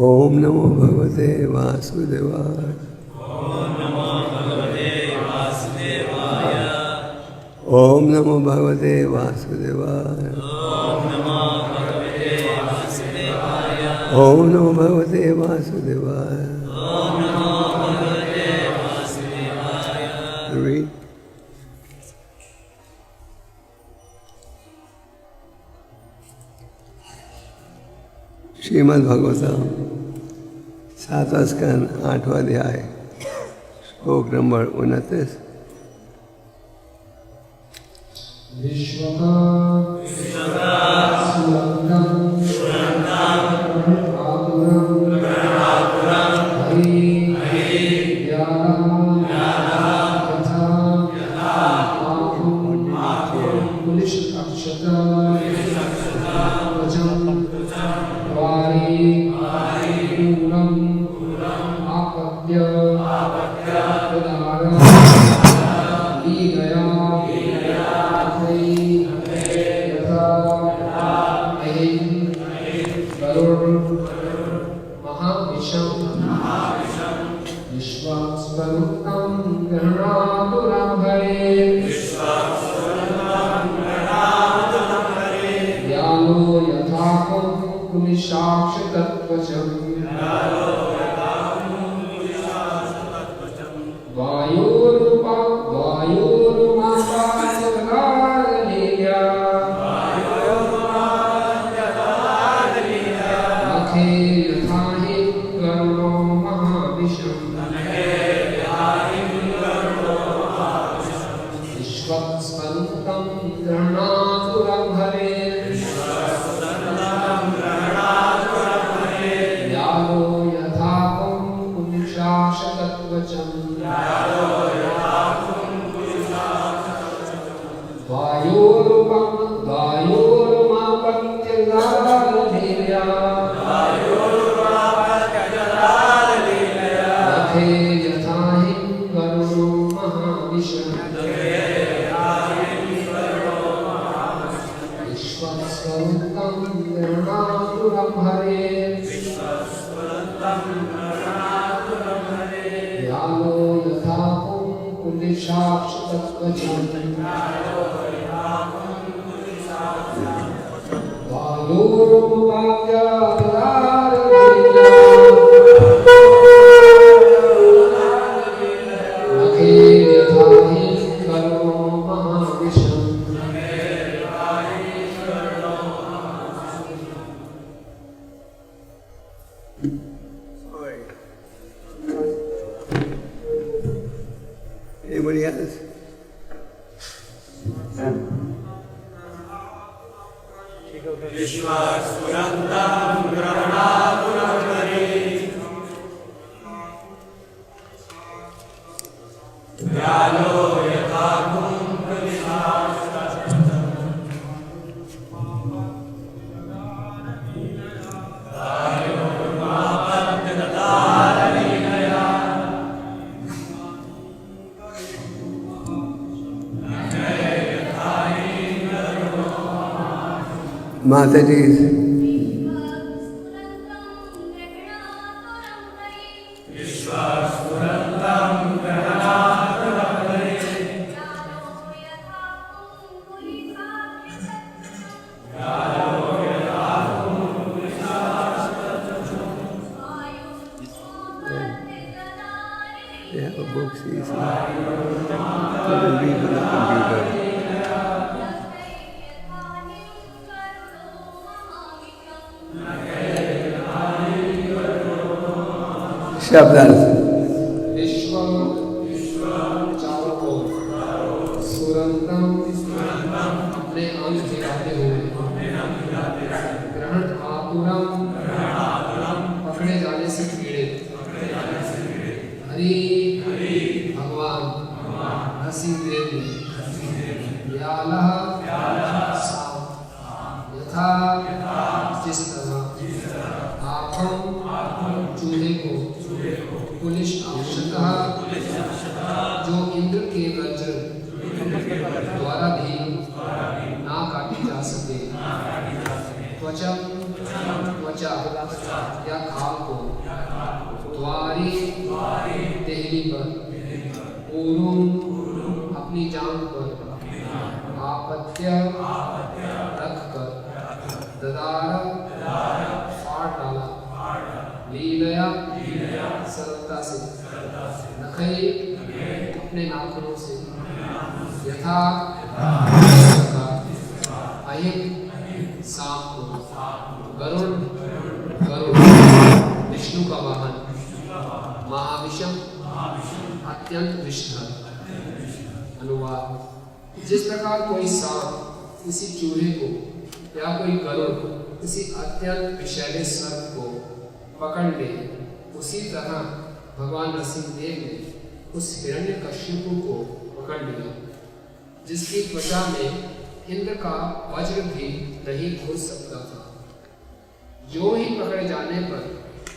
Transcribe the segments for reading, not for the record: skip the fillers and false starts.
ओम नमो भगवते वासुदेवाय। ओम नमो भगवते वासुदेवाय। ओम नमो भगवते वासुदेवाय। ओम नमो भगवते वासुदेवाय। ओम नमो भगवते वासुदेवाय। ओम नमो भगवते वासुदेवाय। Read. श्रीमद् भागवतम 7वां स्कंद 8वां अध्याय श्लोक नंबर 29। Anybody else? माता जी शब्द चारों ओर सुरंतम अपने अंग हिलाते हुए ग्रहण आतुरम पकड़े जाने से पीड़ित हरि भगवान हसी देव व्यालः यथा जिस तरह आत्म चूहे को पुलिस अंशतः जो इंद्र के वज्र द्वारा भी ना काटी जा सके, त्वचा या खाल को द्वारी देहली पर, ऊरुम अपनी जान पर आपत्य रख कर, ददार फाड़ डाला, लीलया सरलता से, नखई अपने नाखूनों से, यथा अहिम सांप को, गरुड़ विष्णु का वाहन, महाविषम अत्यंत विषधर। अनुवाद: जिस प्रकार कोई सांप किसी चूहे को या कोई गरुड़ किसी अत्यंत विषैले सर्प को पकड़ ले, उसी तरह भगवान नरसिंहदेव ने उस हिरण्यकश्यपु को पकड़ लिया, जिसकी त्वचा में इंद्र का वज्र भी नहीं घुस सकता था। जो ही पकड़े जाने पर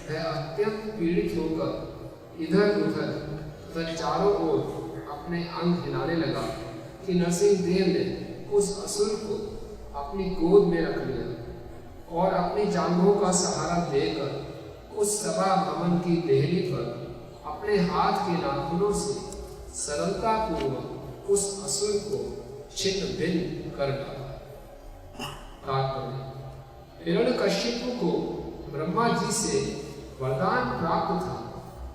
वह अत्यंत पीड़ित होकर इधर उधर तथा चारों ओर अपने अंग हिलाने लगा कि नरसिंहदेव ने उस असुर को अपनी गोद में रख लिया और अपनी जांघों का सहारा देकर उस सभा भवन की देहली पर अपने हाथ के नाखूनों से सरलता पूर्वक उस असुर को छिन्न भिन्न कर डाला। हिरण्यकश्यपु को ब्रह्मा जी से वरदान प्राप्त था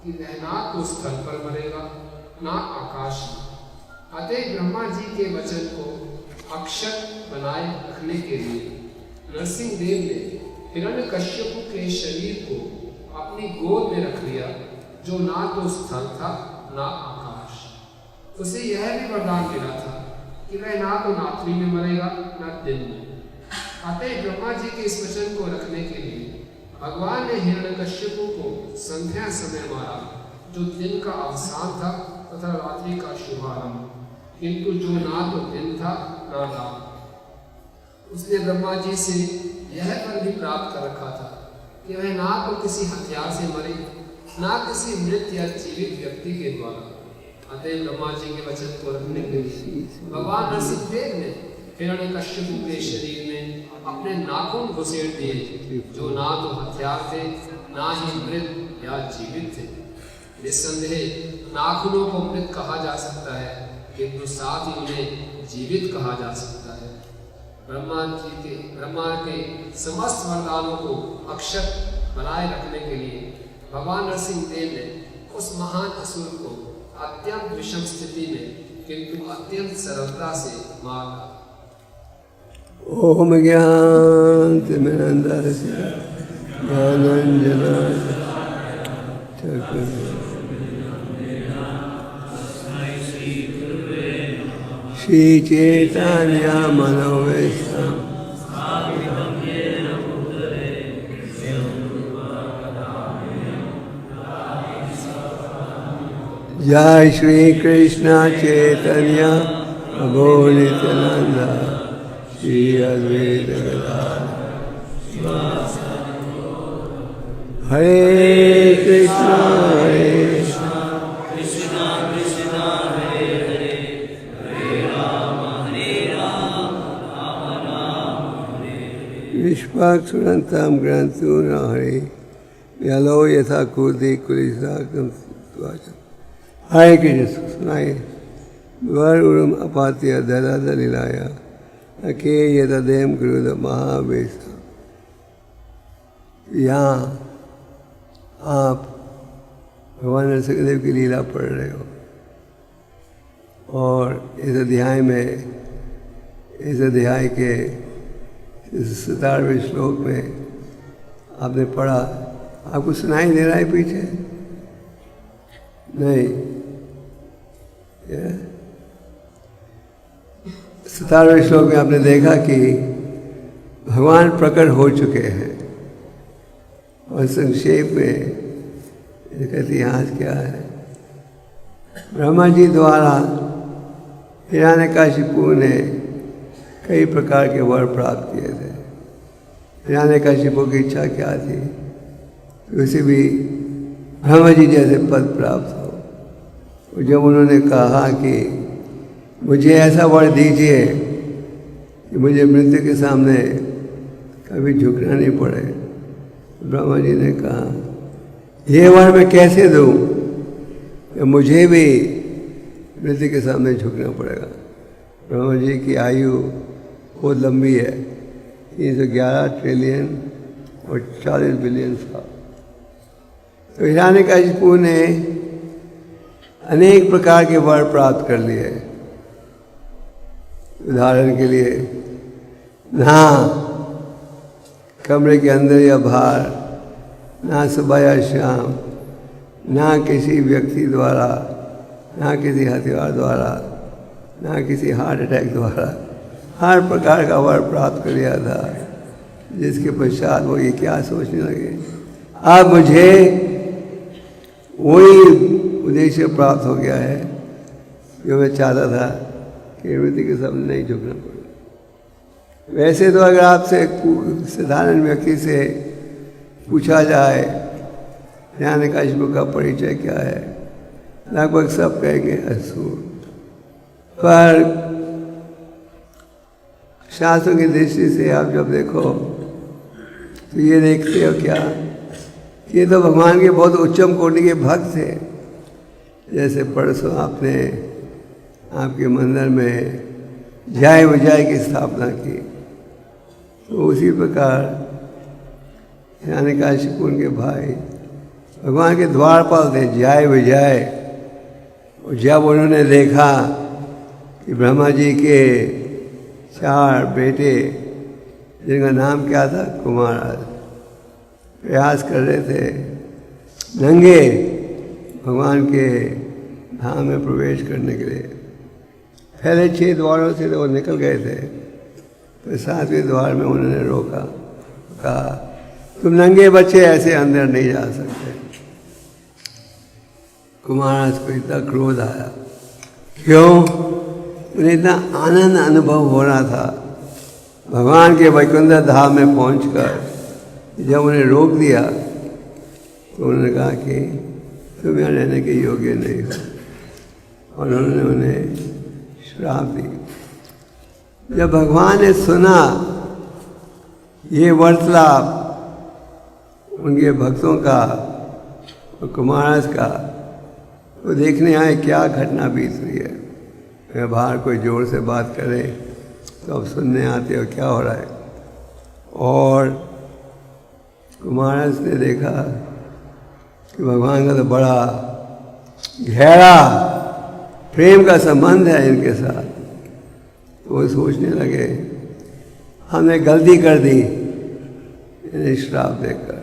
कि वह ना तो स्थल पर मरेगा ना आकाश में। अतः ब्रह्मा जी के वचन को अक्षत बनाए रखने के लिए नरसिंहदेव ने हिरण्यकश्यपु के शरीर को अपनी गोद में रख लिया, जो ना तो स्थल था ना आकाश। उसे यह भी वरदान मिला था कि वह ना तो रात्रि में मरेगा ना दिन में। अतः ब्रह्मा जी के इस वचन को रखने के लिए भगवान ने हिरण्यकश्यपु को संध्या समय मारा, जो दिन का अवसान था तथा रात्रि का शुभारंभ, किंतु जो ना तो दिन था ना रात। उसने ब्रह्मा जी से यह फल भी प्राप्त कर रखा था कि वह ना तो किसी हथियार से मरे, ना किसी मृत या जीवित व्यक्ति के द्वारा। अतः ब्रह्मा जी के वचन को रखने के लिए भगवान नरसिंहदेव ने हिरण्यकश्यपु के शरीर में अपने नाखून घुसेड़ दिए, जो ना तो हथियार थे ना ही मृत या जीवित थे। निस्संदेह नाखूनों को मृत कहा जा सकता है, किंतु साथ ही उन्हें जीवित कहा जा सकता है। ब्रह्मा के समस्त वरदानों को अक्षत बनाए रखने के लिए भगवान नरसिंहदेव ने उस महान असुर को अत्यंत विषम स्थिति में किंतु अत्यंत सरलता से मार डाला। ओम ज्ञानतिमिरन्धस्य ज्ञानाञ्जनाय श्रीचैतन्य मनोवेशम् जय श्री कृष्ण चैतन्य प्रभु नित्यानंद श्री अद्वैत गदाधर हरे कृष्ण विश्वाक्षरन्तं ग्रन्थो न हरे यलो यथा कूर्दि कुलिसाकं त्वाचम्। हरे कृष्ण सुनाए वर उर्म अपात्य दलद लीलाया अके यदेम क्रोध महावेश। यहाँ आप भगवान नरसिंहदेव की लीला पढ़ रहे हो और इस अध्याय के 17वें श्लोक में आपने पढ़ा। आपको सुनाई दे रहा है पीछे? नहीं। 17वें श्लोक में आपने देखा कि भगवान प्रकट हो चुके हैं और संक्षेप में इसका इतिहास क्या है। ब्रह्मा जी द्वारा हिरण्यकशिपु ने कई प्रकार के वर प्राप्त किए थे। हिरण्यकशिपु की इच्छा क्या थी उसे भी ब्रह्मा जी जैसे पद प्राप्त हो। और जब उन्होंने कहा कि मुझे ऐसा वर दीजिए कि मुझे मृत्यु के सामने कभी झुकना नहीं पड़े, ब्रह्मा जी ने कहा ये वर मैं कैसे दूं कि मुझे भी मृत्यु के सामने झुकना पड़ेगा। ब्रह्मा जी की आयु बहुत लंबी है, 311 ट्रिलियन और 40 बिलियन साल। तो हिरण्यकशिपु ने अनेक प्रकार के वर प्राप्त कर लिए। उदाहरण के लिए ना कमरे के अंदर या बाहर, ना सुबह या शाम, ना किसी व्यक्ति द्वारा, ना किसी हथियार द्वारा, ना किसी हार्ट अटैक द्वारा, हर प्रकार का वर प्राप्त कर लिया था। जिसके पश्चात वो ये क्या सोचने लगे, अब मुझे वही उद्देश्य प्राप्त हो गया है जो मैं चाहता था कि मृत्यु के सामने नहीं झुकना पड़े। वैसे तो अगर आपसे साधारण व्यक्ति से पूछा जाए हिरण्यकशिपु का परिचय क्या है, लगभग सब कहेंगे असुर। पर शास्त्रों की दृष्टि से आप जब देखो तो ये देखते हो क्या, ये तो भगवान के बहुत उच्चम कोटि के भक्त थे। जैसे परसों आपने आपके मंदिर में जय विजय की स्थापना की, तो उसी प्रकार हिरण्यकशिपु उनके भाई भगवान के द्वारपाल थे, जय विजय। और जब उन्होंने देखा कि ब्रह्मा जी के 4 बेटे जिनका नाम क्या था, कुमार, प्रयास कर रहे थे नंगे भगवान के धाम में प्रवेश करने के लिए। पहले 6 द्वारों से तो वो निकल गए थे, तो 7वें द्वार में उन्होंने रोका, कहा तुम नंगे बच्चे ऐसे अंदर नहीं जा सकते। कुमार को इतना क्रोध आया, क्यों? उन्हें इतना आनंद अनुभव हो रहा था भगवान के वैकुंठ धाम में पहुंचकर। जब उन्हें रोक दिया तो उन्होंने कहा कि तुम यहाँ रहने के योग्य नहीं हो, और उन्होंने उन्हें श्राप दी। जब भगवान ने सुना ये वार्तालाप उनके भक्तों का और कुमारस का, तो देखने आए क्या घटना बीत रही है। अगर बाहर कोई जोर से बात करे तो अब सुनने आते हो क्या हो रहा है। और कुमारस ने देखा कि भगवान का तो बड़ा गहरा प्रेम का संबंध है इनके साथ। तो वो सोचने लगे हमने गलती कर दी इन्हें श्राप देकर।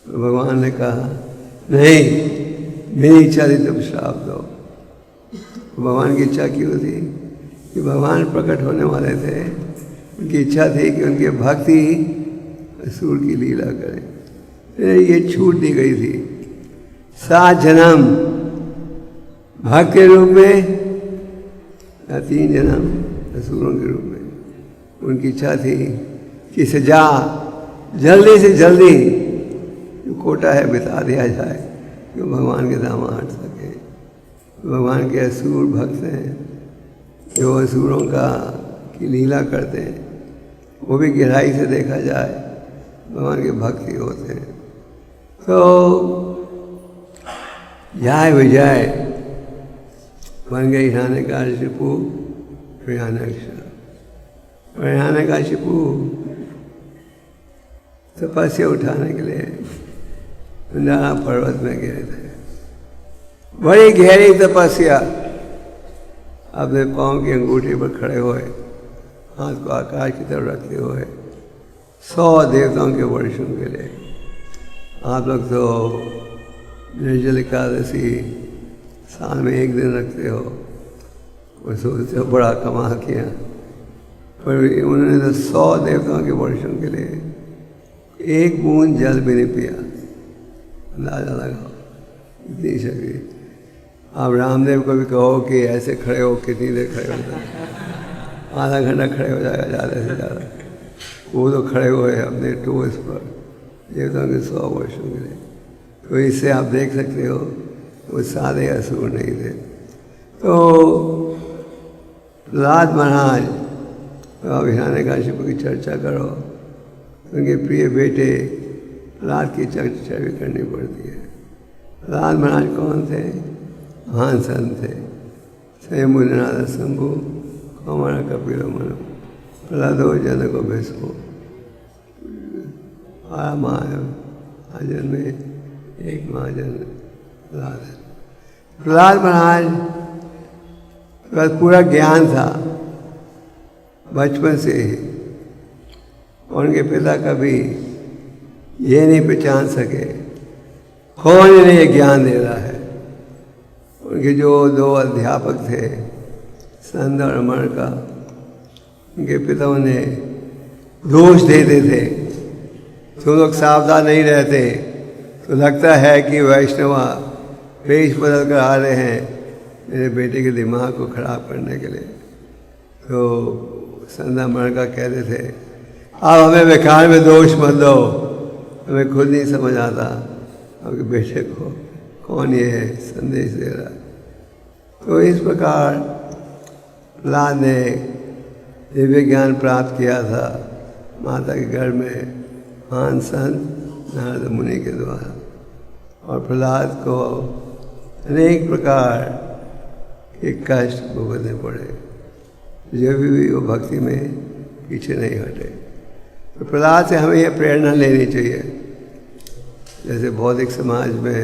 तो भगवान ने कहा नहीं, मेरी इच्छा थी तुम श्राप दो। भगवान की इच्छा क्यों थी कि भगवान प्रकट होने वाले थे, उनकी इच्छा थी कि उनके भक्त ही असुर की लीला करें। ये छूट दी गई थी 7 जन्म भक्त के रूप में या 3 जन्म असुरों के रूप में। उनकी इच्छा थी कि सजा जल्दी से जल्दी जो कोटा है बिता दिया जाए, कि भगवान के धाम हट सके। भगवान के असुर भक्त हैं जो असुरों की लीला करते हैं, वो भी गहराई से देखा जाए भगवान के भक्त ही होते हैं। तो जय विजय बन गई हिरण्यकशिपु हिरण्यकशिपु। हिरण्यकशिपु तपस्या उठाने के लिए नाना पर्वत में गए थे। बड़ी गहरी तपस्या, अपने पाँव की अंगूठी पर खड़े हुए, हाथ को आकाश की तरफ रखते हुए 100 देवताओं के वर्षों के लिए। आप लोग तो निर्जल एकादशी साल में 1 दिन रखते हो, वो सोचते हो बड़ा कमाल किया, पर उन्होंने तो 100 देवताओं के वर्षों के लिए 1 बूंद जल भी नहीं पिया। अंदाजा लगाओ इतनी शक्ति। आप रामदेव को भी कहो कि ऐसे खड़े हो, कितनी देर खड़े होते हैं? आधा घंटा खड़े हो जाएगा ज़्यादा से ज़्यादा। वो तो खड़े हुए अपने टोस पर देवताओं के 100 वर्षों के लिए। तो इससे आप देख सकते हो वो सारे असुर नहीं थे। तो प्रहलाद महाराज अब हिरण्यकशिपु की चर्चा करो, उनके प्रिय बेटे प्रहलाद की चर्चा भी करनी पड़ती है। प्रहलाद महाराज कौन थे? महान संत थे। स्वयं शंभु कौमार कपिल मनु प्रहलादो जनको भीष्मो महाजन में एक महाजन प्रहलाद है। प्रहलाद महाराज का पूरा ज्ञान था बचपन से ही, और उनके पिता कभी ये नहीं पहचान सके कौन इन्हें ये ज्ञान दे रहा है। उनके जो 2 अध्यापक थे, संद और अमर का, उनके पिता उन्हें दोष देते थे। तो लोग सावधान नहीं रहते तो लगता है कि वैष्णवा वेश बदल कर आ रहे हैं मेरे बेटे के दिमाग को खराब करने के लिए। तो संदा मर का कहते थे आप हमें बेकार में दोष मत दो, हमें खुद नहीं समझ आता आपके बेटे को कौन ये है संदेश दे रहा है। तो इस प्रकार प्रहलाद ने दिव्य ज्ञान प्राप्त किया था माता के घर में महान संत नारद मुनि के द्वारा, और प्रहलाद को अनेक प्रकार के कष्ट भुगतने पड़े, जब भी वो भक्ति में पीछे नहीं हटे। तो प्रहलाद से हमें यह प्रेरणा लेनी चाहिए। जैसे भौतिक समाज में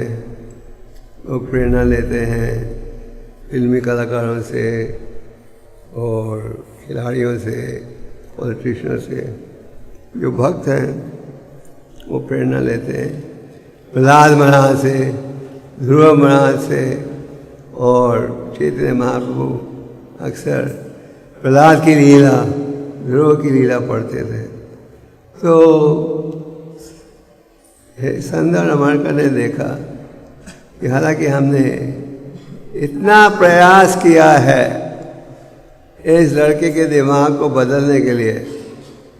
लोग प्रेरणा लेते हैं फिल्मी कलाकारों से और खिलाड़ियों से, पॉलिटिशियनों से। जो भक्त हैं वो प्रेरणा लेते हैं प्रहलाद महाराज से, ध्रुव महाराज से, और चैतन्य महाप्रभु अक्सर प्रहलाद की लीला, ध्रुव की लीला पढ़ते थे। तो संदर अमरकर ने देखा कि हालांकि हमने इतना प्रयास किया है इस लड़के के दिमाग को बदलने के लिए,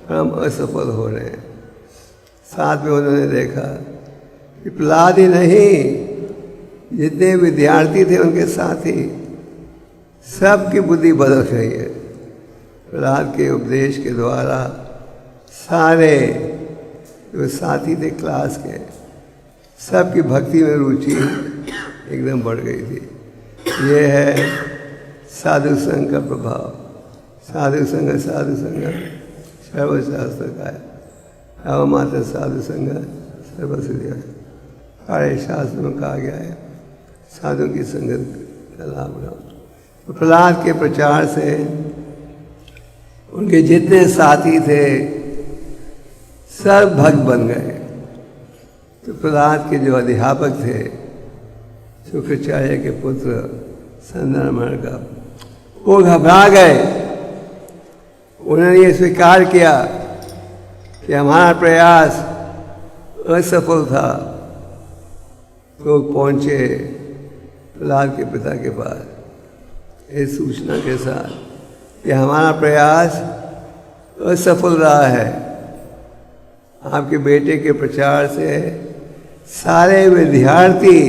हम असफल हो रहे हैं। साथ में उन्होंने देखा कि प्रहलाद ही नहीं, जितने विद्यार्थी थे उनके साथी सबकी बुद्धि बदल गई है। प्रहलाद के उपदेश के द्वारा सारे जो साथी थे क्लास के, सबकी भक्ति में रुचि एकदम बढ़ गई थी। ये है साधु संघ का प्रभाव। साधु संघ सर्वशास्त्र का है, अवमात्र साधु संघ सर्वसिद्धि है। सारे शास्त्र में कहा गया है साधु की संगत का लाभ रहा। तो प्रहलाद के प्रचार से उनके जितने साथी थे सब भक्त बन गए। तो प्रहलाद के जो अध्यापक थे शुक्राचार्य के पुत्र संदर्मण का, वो घबरा गए। उन्होंने ये स्वीकार किया कि हमारा प्रयास असफल था। तो पहुंचे प्रहलाद के पिता के पास इस सूचना के साथ कि हमारा प्रयास असफल रहा है। आपके बेटे के प्रचार से सारे विद्यार्थी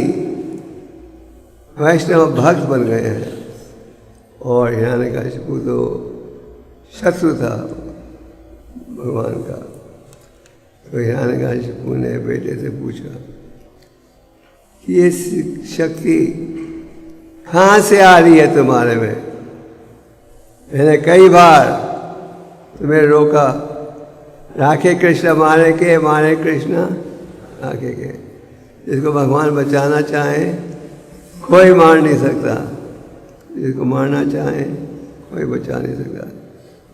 वैष्णव भक्त बन गए हैं, और हिरण्यकशिपु तो शत्रु था भगवान का। तो हिरण्यकशिपु ने बेटे से पूछा कि ये शक्ति कहाँ से आ रही है तुम्हारे में? मैंने कई बार तुम्हें रोका, राखे कृष्ण मारे कृष्ण राखे के। जिसको भगवान बचाना चाहे कोई मार नहीं सकता, जिसको मारना चाहे कोई बचा नहीं सकता।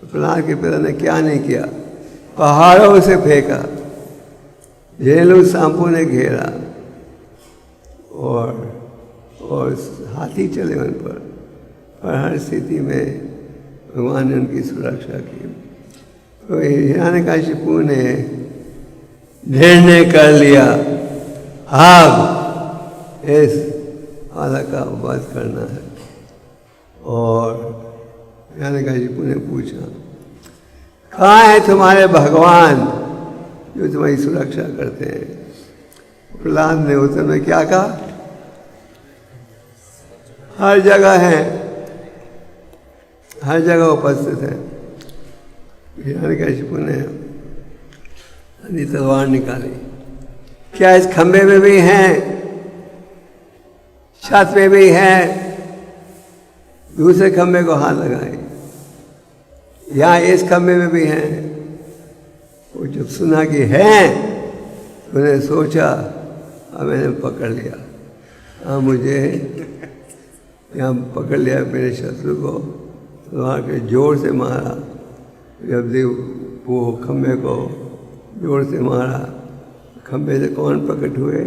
तो प्रहलाद के पिता ने क्या नहीं किया, पहाड़ों से फेंका, झेलू सांपों ने घेरा, और हाथी चले उन पर हर स्थिति में भगवान ने उनकी सुरक्षा की। तो हिरण्यकशिपु ने निर्णय कर लिया अब इस बालक का वध करना है। और हिरण्यकशिपु ने पूछा, कहाँ है तुम्हारे भगवान जो तुम्हारी सुरक्षा करते हैं। प्रहलाद ने उस समय क्या कहा? हर जगह है, हर जगह उपस्थित है। हिरण्यकशिपु ने अपनी तलवार निकाली, क्या इस खंबे में भी हैं, छत में भी हैं? दूसरे खंबे को हाथ लगाए, यहाँ इस खंबे में भी हैं। वो जब सुना कि हैं, उन्हें सोचा अब मैंने पकड़ लिया, अब मुझे यहाँ पकड़ लिया मेरे शत्रु को, तो वहाँ के जोर से मारा। जब वो खंबे को जोर से मारा, खंबे से कौन प्रकट हुए?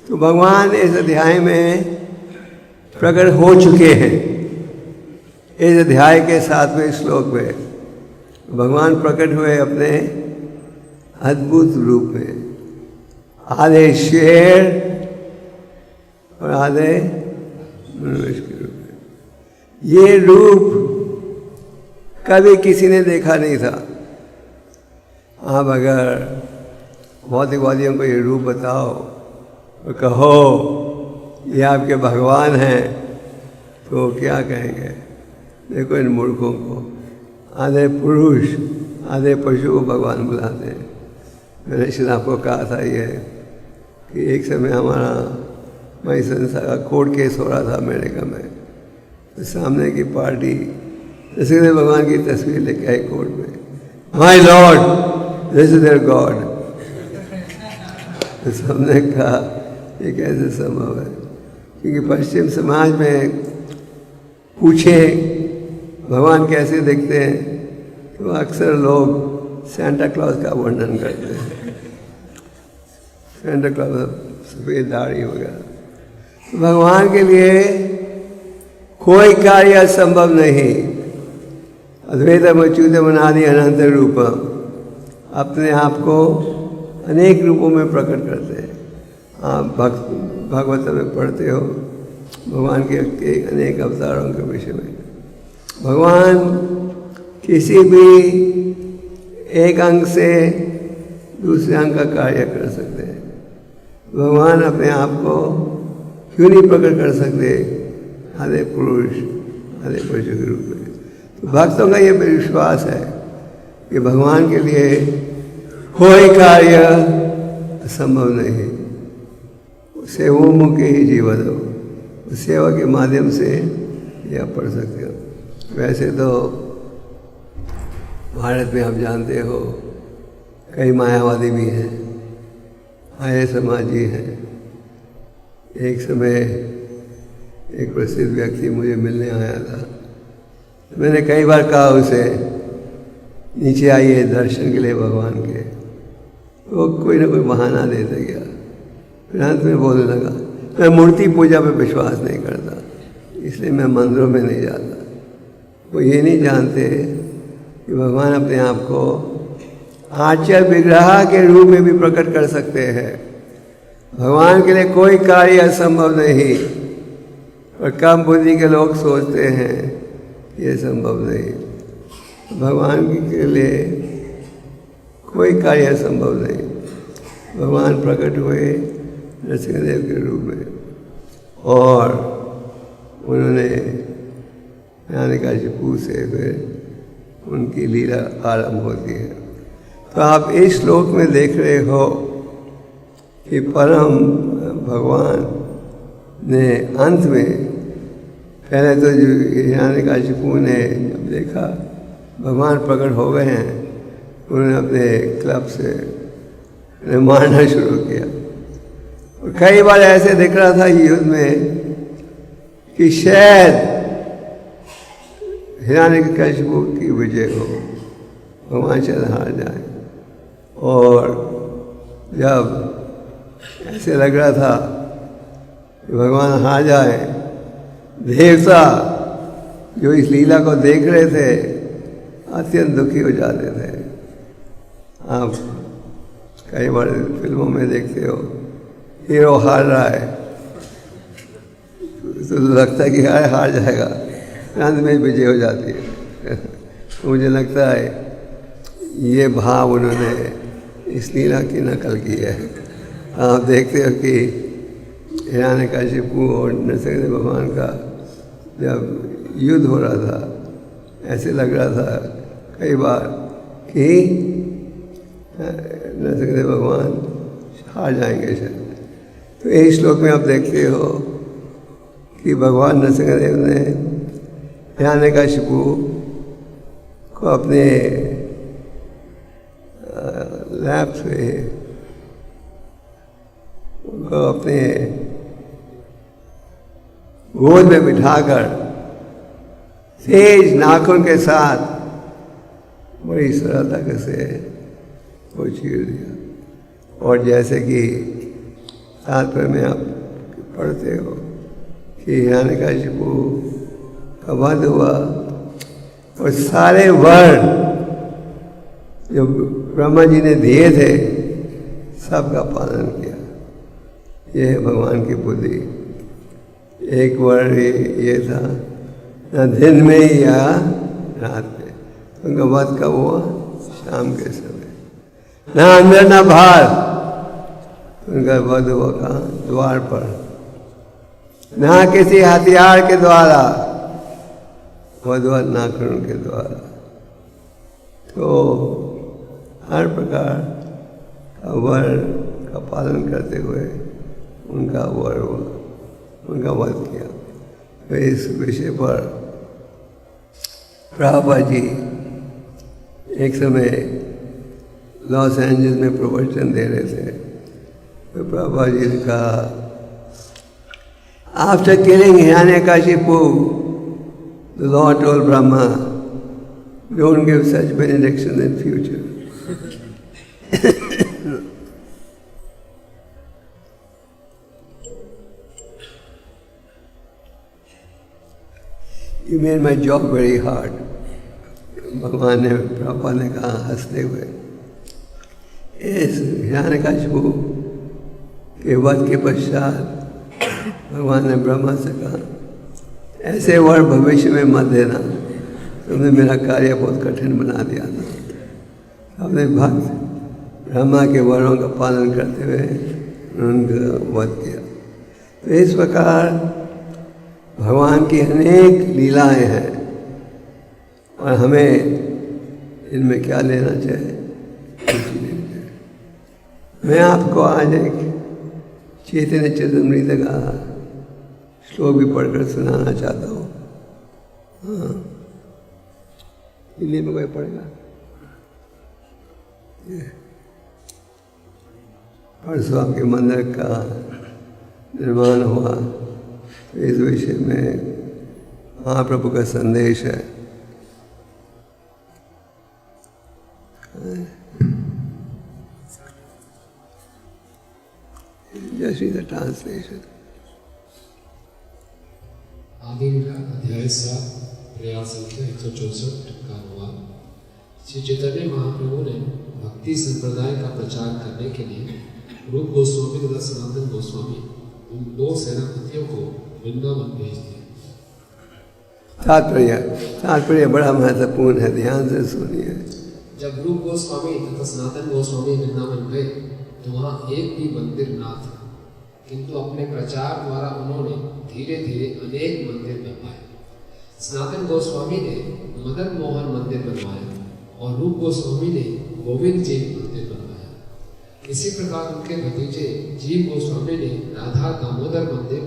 तो भगवान इस अध्याय में प्रकट हो चुके हैं। इस अध्याय के 7वें श्लोक में भगवान प्रकट हुए अपने अद्भुत रूप में, आधे शेर और आधे मनुष्य के रूप में। ये रूप कभी किसी ने देखा नहीं था। आप अगर भौतिकवादियों को ये रूप बताओ और कहो ये आपके भगवान हैं, तो क्या कहेंगे? देखो इन मूर्खों को, आधे पुरुष आधे पशु को भगवान बुलाते हैं। मैंने शायद आपको कहा था ये कि एक समय हमारा मई संस्था का कोर्ट केस हो रहा था अमेरिका में, तो सामने की पार्टी जैसे भगवान की तस्वीर लेके आई कोर्ट में, my lord this is their God. तो सबने कहा ये कैसे संभव है? क्योंकि पश्चिम समाज में पूछे भगवान कैसे दिखते हैं तो अक्सर लोग सेंटा क्लॉज का वर्णन करते हैं। सेंटा क्लॉज सफ़ेद दाढ़ी वगैरह। भगवान के लिए कोई कार्य असंभव नहीं। अद्वैतम अच्युतम अनादि अनंत रूपम, अपने आप को अनेक रूपों में प्रकट करते हैं। आप भागवत में पढ़ते हो भगवान के अनेक अवतारों के विषय में। भगवान किसी भी एक अंग से दूसरे अंग का कार्य कर सकते हैं। भगवान अपने आप को क्यों नहीं प्रकट कर सकते आधे पुरुष आधे पशु के रूप में? तो भक्तों का ये विश्वास है कि भगवान के लिए कोई कार्य असंभव नहीं। सेवो मुखे ही जीवन हो, सेवा के माध्यम से यह पढ़ सकते हो। वैसे तो भारत में आप जानते हो कई मायावादी भी हैं, आर्य समाजी हैं। एक समय एक प्रसिद्ध व्यक्ति मुझे मिलने आया था। मैंने कई बार कहा उसे नीचे आइए दर्शन के लिए भगवान के, वो कोई ना कोई बहाना देता गया। फिर अंत में बोलने लगा मैं मूर्ति पूजा पे विश्वास नहीं करता, इसलिए मैं मंदिरों में नहीं जाता। वो ये नहीं जानते कि भगवान अपने आप को आचर विग्रह के रूप में भी प्रकट कर सकते हैं। भगवान के लिए कोई कार्य असंभव नहीं, और कम बुद्धि के लोग सोचते हैं ये संभव नहीं। भगवान के लिए कोई कार्य असंभव नहीं। भगवान प्रकट हुए नरसिंहदेव के रूप में, और उन्होंने हिरण्यकशिपु से फिर उनकी लीला आरंभ होती है। तो आप इस श्लोक में देख रहे हो कि परम भगवान ने अंत में, पहले तो जो हिरण्यकशिपु ने जब देखा भगवान प्रकट हो गए हैं, उन्होंने अपने क्लब से मारना शुरू किया। और कई बार ऐसे दिख रहा था युद्ध में कि शायद हिरण्यकशिपु की विजय हो, भगवान शायद हार जाए। और जब ऐसे लग रहा था कि भगवान हार जाए, देवता जो इस लीला को देख रहे थे अत्यंत दुखी हो जाते थे। आप कई बार फिल्मों में देखते हो हीरो हार रहा है तो लगता है कि हार जाएगा, अंत में विजय हो जाती है। तो मुझे लगता है ये भाव उन्होंने इस लीला की नकल की है। आप देखते हो कि हिरण्यकशिपु और नरसिंह भगवान का जब युद्ध हो रहा था, ऐसे लग रहा था कई बार कि नरसिंह भगवान हार जाएंगे शायद। तो इस श्लोक में आप देखते हो कि भगवान नरसिंहदेव ने हिरण्यकशिपु को अपने लैप से उनको अपने गोद में बिठाकर तेज नाखून के साथ बड़ी सरलता से वो चीर दिया। और जैसे कि तात्पर्य में आप पढ़ते हो कि हिरण्यकशिपु का वध हुआ और सारे वर्ण जो ब्रह्मा जी ने दिए थे सबका पालन किया। ये है भगवान की बुद्धि। एक वर्ण ये था, न दिन में या रात में। उनका वध कब हुआ? शाम के समय। न अंदर न बाहर, उनका वध हुआ कहाँ? द्वार पर। न किसी हथियार के द्वारा, वध हुआ नाखून के द्वारा। तो हर प्रकार का वर्ण का पालन करते हुए उनका उनका वध किया। तो इस विषय पर प्रभुपाद जी एक समय लॉस एंजल्स में प्रवचन दे रहे थे। तो प्रभुपाद जी ने कहा, after killing Hiranyakashipu, the Lord told Brahma, don't give such benediction in future. You made my job very hard. भगवान ने, प्रभुपाद ने कहा हंसते हुए, इस हिरण्यकशिपु के वध के पश्चात भगवान ने ब्रह्मा से कहा, ऐसे वर भविष्य में मत देना, तुमने मेरा कार्य बहुत कठिन बना दिया था। अपने भक्त ब्रह्मा के वरों का पालन करते हुए उनका वध किया। तो इस प्रकार भगवान की अनेक लीलाएं हैं और हमें इनमें क्या लेना चाहिए? कुछ नहीं चाहिए। मैं आपको आज एक चैतन्य चरितामृत का श्लोक भी पढ़कर सुनाना चाहता हूँ। हाँ, हिंदी में कोई पढ़ेगा? परसों आपके मंदिर का निर्माण हुआ, तो इस विषय में महाप्रभु का संदेश है। Just read the translation. आदि लीला अध्याय 7 प्रयास संख्या 164 का अनुवाद। श्री चैतन्य महाप्रभु ने भक्ति संप्रदाय का प्रचार करने के लिए रूप गोस्वामी तथा सनातन गोस्वामी उन दो सेनापतियों को वृंदावन भेज दिया। तात्पर्य बड़ा महत्वपूर्ण है, ध्यान से सुनिए। जब रूप गोस्वामी तथा सनातन गोस्वामी वृंदावन गए तो वहाँ एक भी मंदिर न था, किंतु अपने प्रचार द्वारा उन्होंने धीरे धीरे अनेक मंदिर बनवाए। सनातन गोस्वामी ने मदन मोहन मंदिर बनवाया और रूप गोस्वामी ने गोविंद जी मंदिर बनवाया। इसी प्रकार उनके भतीजे जीव गोस्वामी ने राधा दामोदर मंदिर,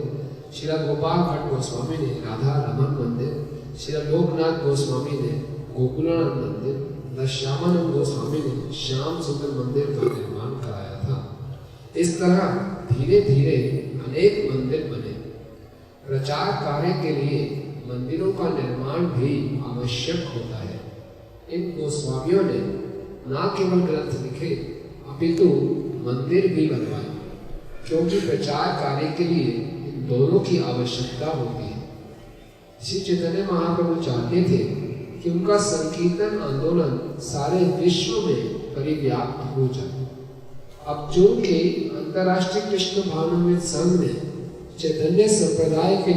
श्री गोपाल भट्ट गोस्वामी ने राधा रमन मंदिर, श्री लोकनाथ गोस्वामी ने गोकुलानंद मंदिर, श्यामानंद गोस्वामी ने श्याम सुंदर मंदिर का निर्माण कराया था। इस तरह धीरे धीरे अनेक मंदिर बने। प्रचार कार्य के लिए मंदिरों का निर्माण भी आवश्यक होता है। इन गोस्वामियों ने न केवल ग्रंथ लिखे अपितु मंदिर भी बनवाए, क्योंकि प्रचार कार्य के लिए इन दोनों की आवश्यकता होती है। श्री चैतन्य महाप्रभु चाहते थे कि उनका संकीर्तन आंदोलन सारे विश्व में परिव्याप्त हो जाए। अब चूंकि अंतर्राष्ट्रीय कृष्ण भावनामृत संघ ने चैतन्य संप्रदाय के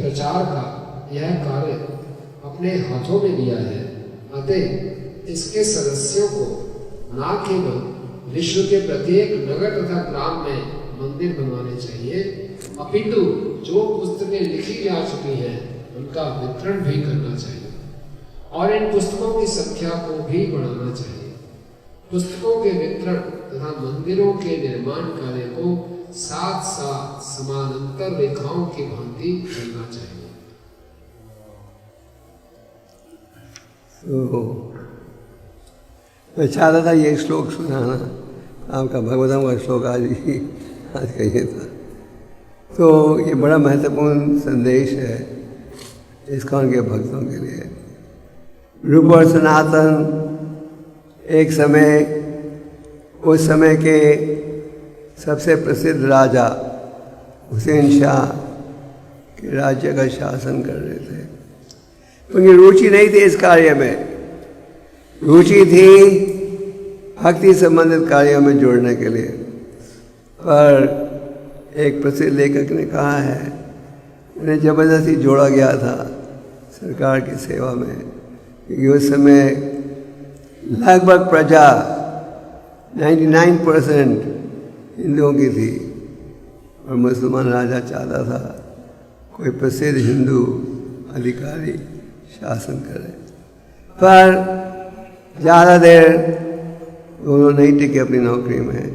प्रचार का यह कार्य अपने हाथों में लिया है, अतः इसके सदस्यों को न केवल विश्व के प्रत्येक नगर तथा ग्राम में मंदिर बनवाने चाहिए, अपितु जो पुस्तकें लिखी जा चुकी हैं उनका वितरण भी करना चाहिए और इन पुस्तकों की संख्या को भी बढ़ाना चाहिए। पुस्तकों के वितरण तथा मंदिरों के निर्माण कार्य को साथ साथ समानांतर रेखाओं की भांति चलना चाहिए। मैं चाहता था ये श्लोक सुनाना, आपका भगवतम का श्लोक आज का ये था। तो ये बड़ा महत्वपूर्ण संदेश है इस्कॉन के भक्तों के लिए। रूप और सनातन एक समय, उस समय के सबसे प्रसिद्ध राजा हुसैन शाह के राज्य का शासन कर रहे थे। उनकी रुचि नहीं थी इस कार्य में, रुचि थी भक्ति संबंधित कार्यों में जुड़ने के लिए। पर एक प्रसिद्ध लेखक ने कहा है उन्हें जबरदस्ती जोड़ा गया था सरकार की सेवा में, क्योंकि उस समय लगभग प्रजा 99% हिंदुओं की थी और मुसलमान राजा चाहता था कोई प्रसिद्ध हिंदू अधिकारी शासन करे। पर ज़्यादा देर दोनों नहीं टिके अपनी नौकरी में।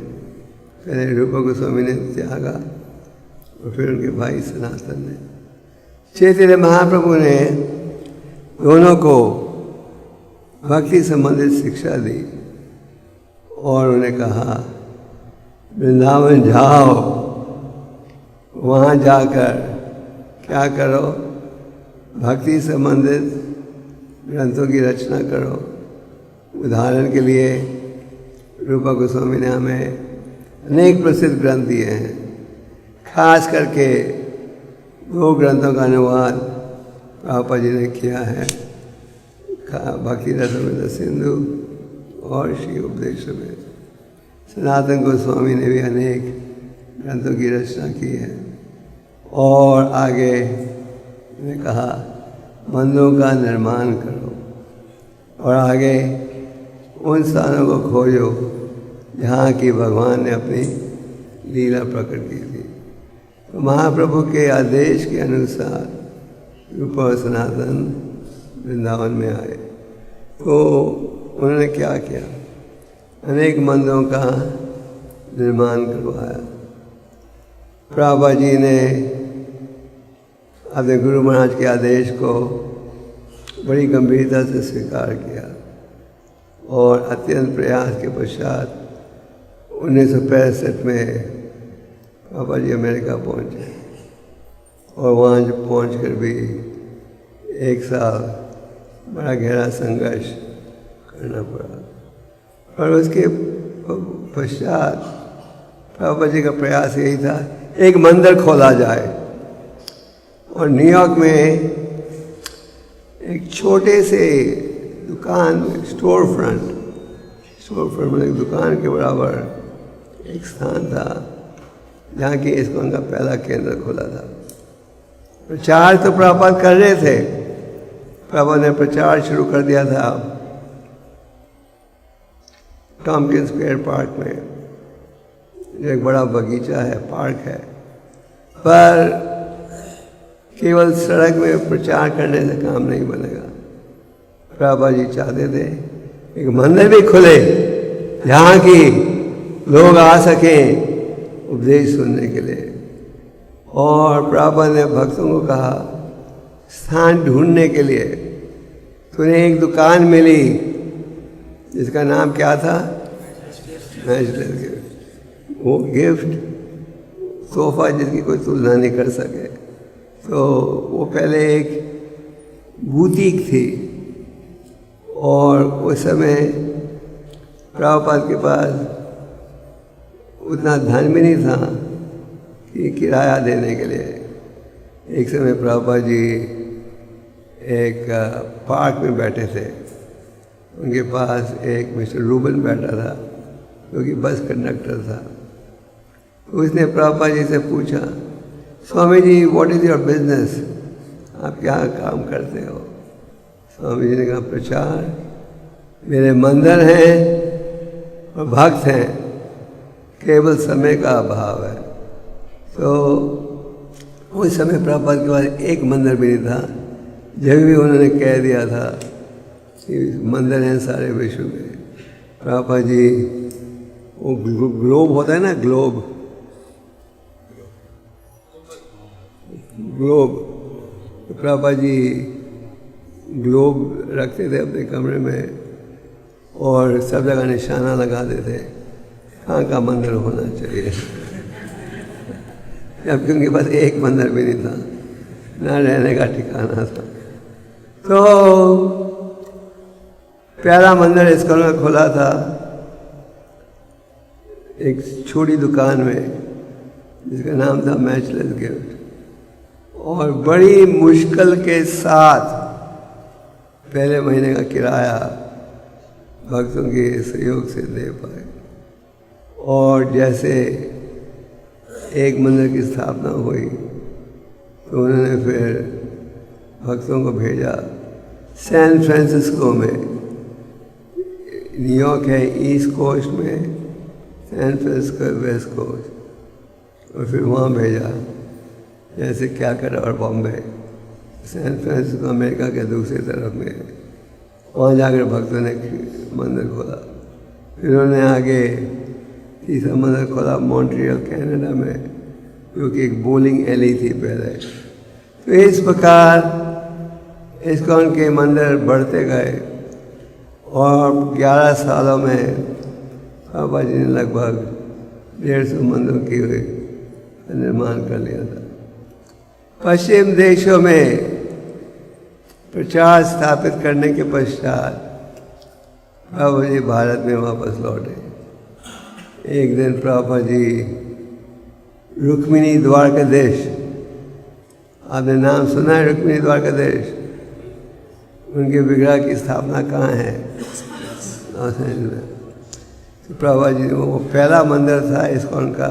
पहले रूपा गोस्वामी ने त्यागा और फिर उनके भाई सनातन ने। चैतन्य महाप्रभु ने दोनों को भक्ति संबंधित शिक्षा दी और उन्हें कहा वृंदावन जाओ, वहाँ जाकर क्या करो, भक्ति संबंधित ग्रंथों की रचना करो। उदाहरण के लिए रूपा गोस्वामी ने हमें अनेक प्रसिद्ध ग्रंथ दिए हैं, खास करके 2 ग्रंथों का अनुवाद प्रभुपाद जी ने किया है, भक्ति रसमृत सिंधु और श्री उपदेश में। सनातन गोस्वामी ने भी अनेक ग्रंथों की रचना की है। और आगे ने कहा मंदिरों का निर्माण करो और आगे उन स्थानों को खोजो जहाँ की भगवान ने अपनी लीला प्रकट की थी। तो महाप्रभु के आदेश के अनुसार रूप और सनातन वृंदावन में आए। तो उन्होंने क्या किया, अनेक मंदिरों का निर्माण करवाया। प्रभुपाद जी ने अपने गुरु महाराज के आदेश को बड़ी गंभीरता से स्वीकार किया और अत्यंत प्रयास के पश्चात 1965 में प्रभुपाद जी अमेरिका पहुँचे और वहाँ जब पहुँच कर भी 1 साल बड़ा गहरा संघर्ष करना पड़ा। और उसके पश्चात प्रभुपाद जी का प्रयास यही था एक मंदिर खोला जाए। और न्यूयॉर्क में एक छोटे से दुकान, स्टोर फ्रंट में एक दुकान के बराबर एक स्थान था जहाँ की इस्कॉन का पहला केंद्र खुला था। प्रचार तो प्रभुपाद कर रहे थे, प्रभुपाद ने प्रचार शुरू कर दिया था टॉम्किन स्क्वायर पार्क में, जो एक बड़ा बगीचा है, पार्क है। पर केवल सड़क में प्रचार करने से काम नहीं बनेगा। प्रभुपाद जी चाहते थे एक मंदिर भी खुले जहाँ की लोग आ सकें उपदेश सुनने के लिए। और प्रभुपाद ने भक्तों को कहा स्थान ढूंढने के लिए। तो उन्हें एक दुकान मिली जिसका नाम क्या था, वो गिफ्ट सोफा जिसकी कोई तुलना नहीं कर सके। तो वो पहले एक बुटीक थी और उस समय प्रभुपाद के पास उतना धन भी नहीं था कि किराया देने के लिए। एक समय प्रभुपाद जी एक पार्क में बैठे थे, उनके पास एक मिस्टर रूबन बैठा था जो कि बस कंडक्टर था। उसने प्रभुपाद जी से पूछा, Swami ji what is your business, आप क्या काम करते हो? स्वामी जी ने कहा प्रचार। मेरे मंदिर हैं और भक्त हैं, केवल समय का अभाव है। तो उस समय प्रभुपाद के पास एक मंदिर भी नहीं था। जब भी उन्होंने कह दिया था कि मंदिर हैं सारे विश्व में, प्रभुपाद जी वो ग्लोब होता है ना, ग्लोब तो प्रभुपाद जी ग्लोब रखते थे अपने कमरे में और सब जगह निशाना लगाते थे कहाँ का मंदिर होना चाहिए। जबकि उनके पास एक मंदिर भी नहीं था, ना रहने का ठिकाना था। तो प्यारा मंदिर इस्कॉन में खुला था एक छोटी दुकान में जिसका नाम था मैचलेस गिफ्ट, और बड़ी मुश्किल के साथ पहले महीने का किराया भक्तों के सहयोग से दे पाए। और जैसे एक मंदिर की स्थापना हुई तो उन्होंने फिर भक्तों को भेजा सैन फ्रांसिस्को में। न्यूयॉर्क है ईस्ट कोस्ट में, सैन फ्रांसिस्को वेस्ट कोस्ट, और फिर वहाँ भेजा जैसे कैलकाटा और बॉम्बे। सैन फ्रांसिस्को अमेरिका के दूसरी तरफ में, वहाँ जाकर भक्तों ने मंदिर खोला। फिर उन्होंने आगे तीसरा मंदिर खोला मॉन्ट्रियल कनाडा में, जो कि एक बोलिंग एली थी पहले। तो इस प्रकार इस्कॉन के मंदिर बढ़ते गए और 11 सालों में बाबा जी ने लगभग 150 मंदिरों की निर्माण कर लिया था। पश्चिम देशों में प्रचार स्थापित करने के पश्चात बाबा जी भारत में वापस लौटे। एक दिन प्रभुपाद जी रुक्मिणी द्वारकाधीश, आपने नाम सुना है रुक्मिणी द्वारकाधीश? उनके विग्रह की स्थापना कहाँ है? Los Angeles. तो प्रभुपाद जी वो पहला मंदिर था इस्कॉन का।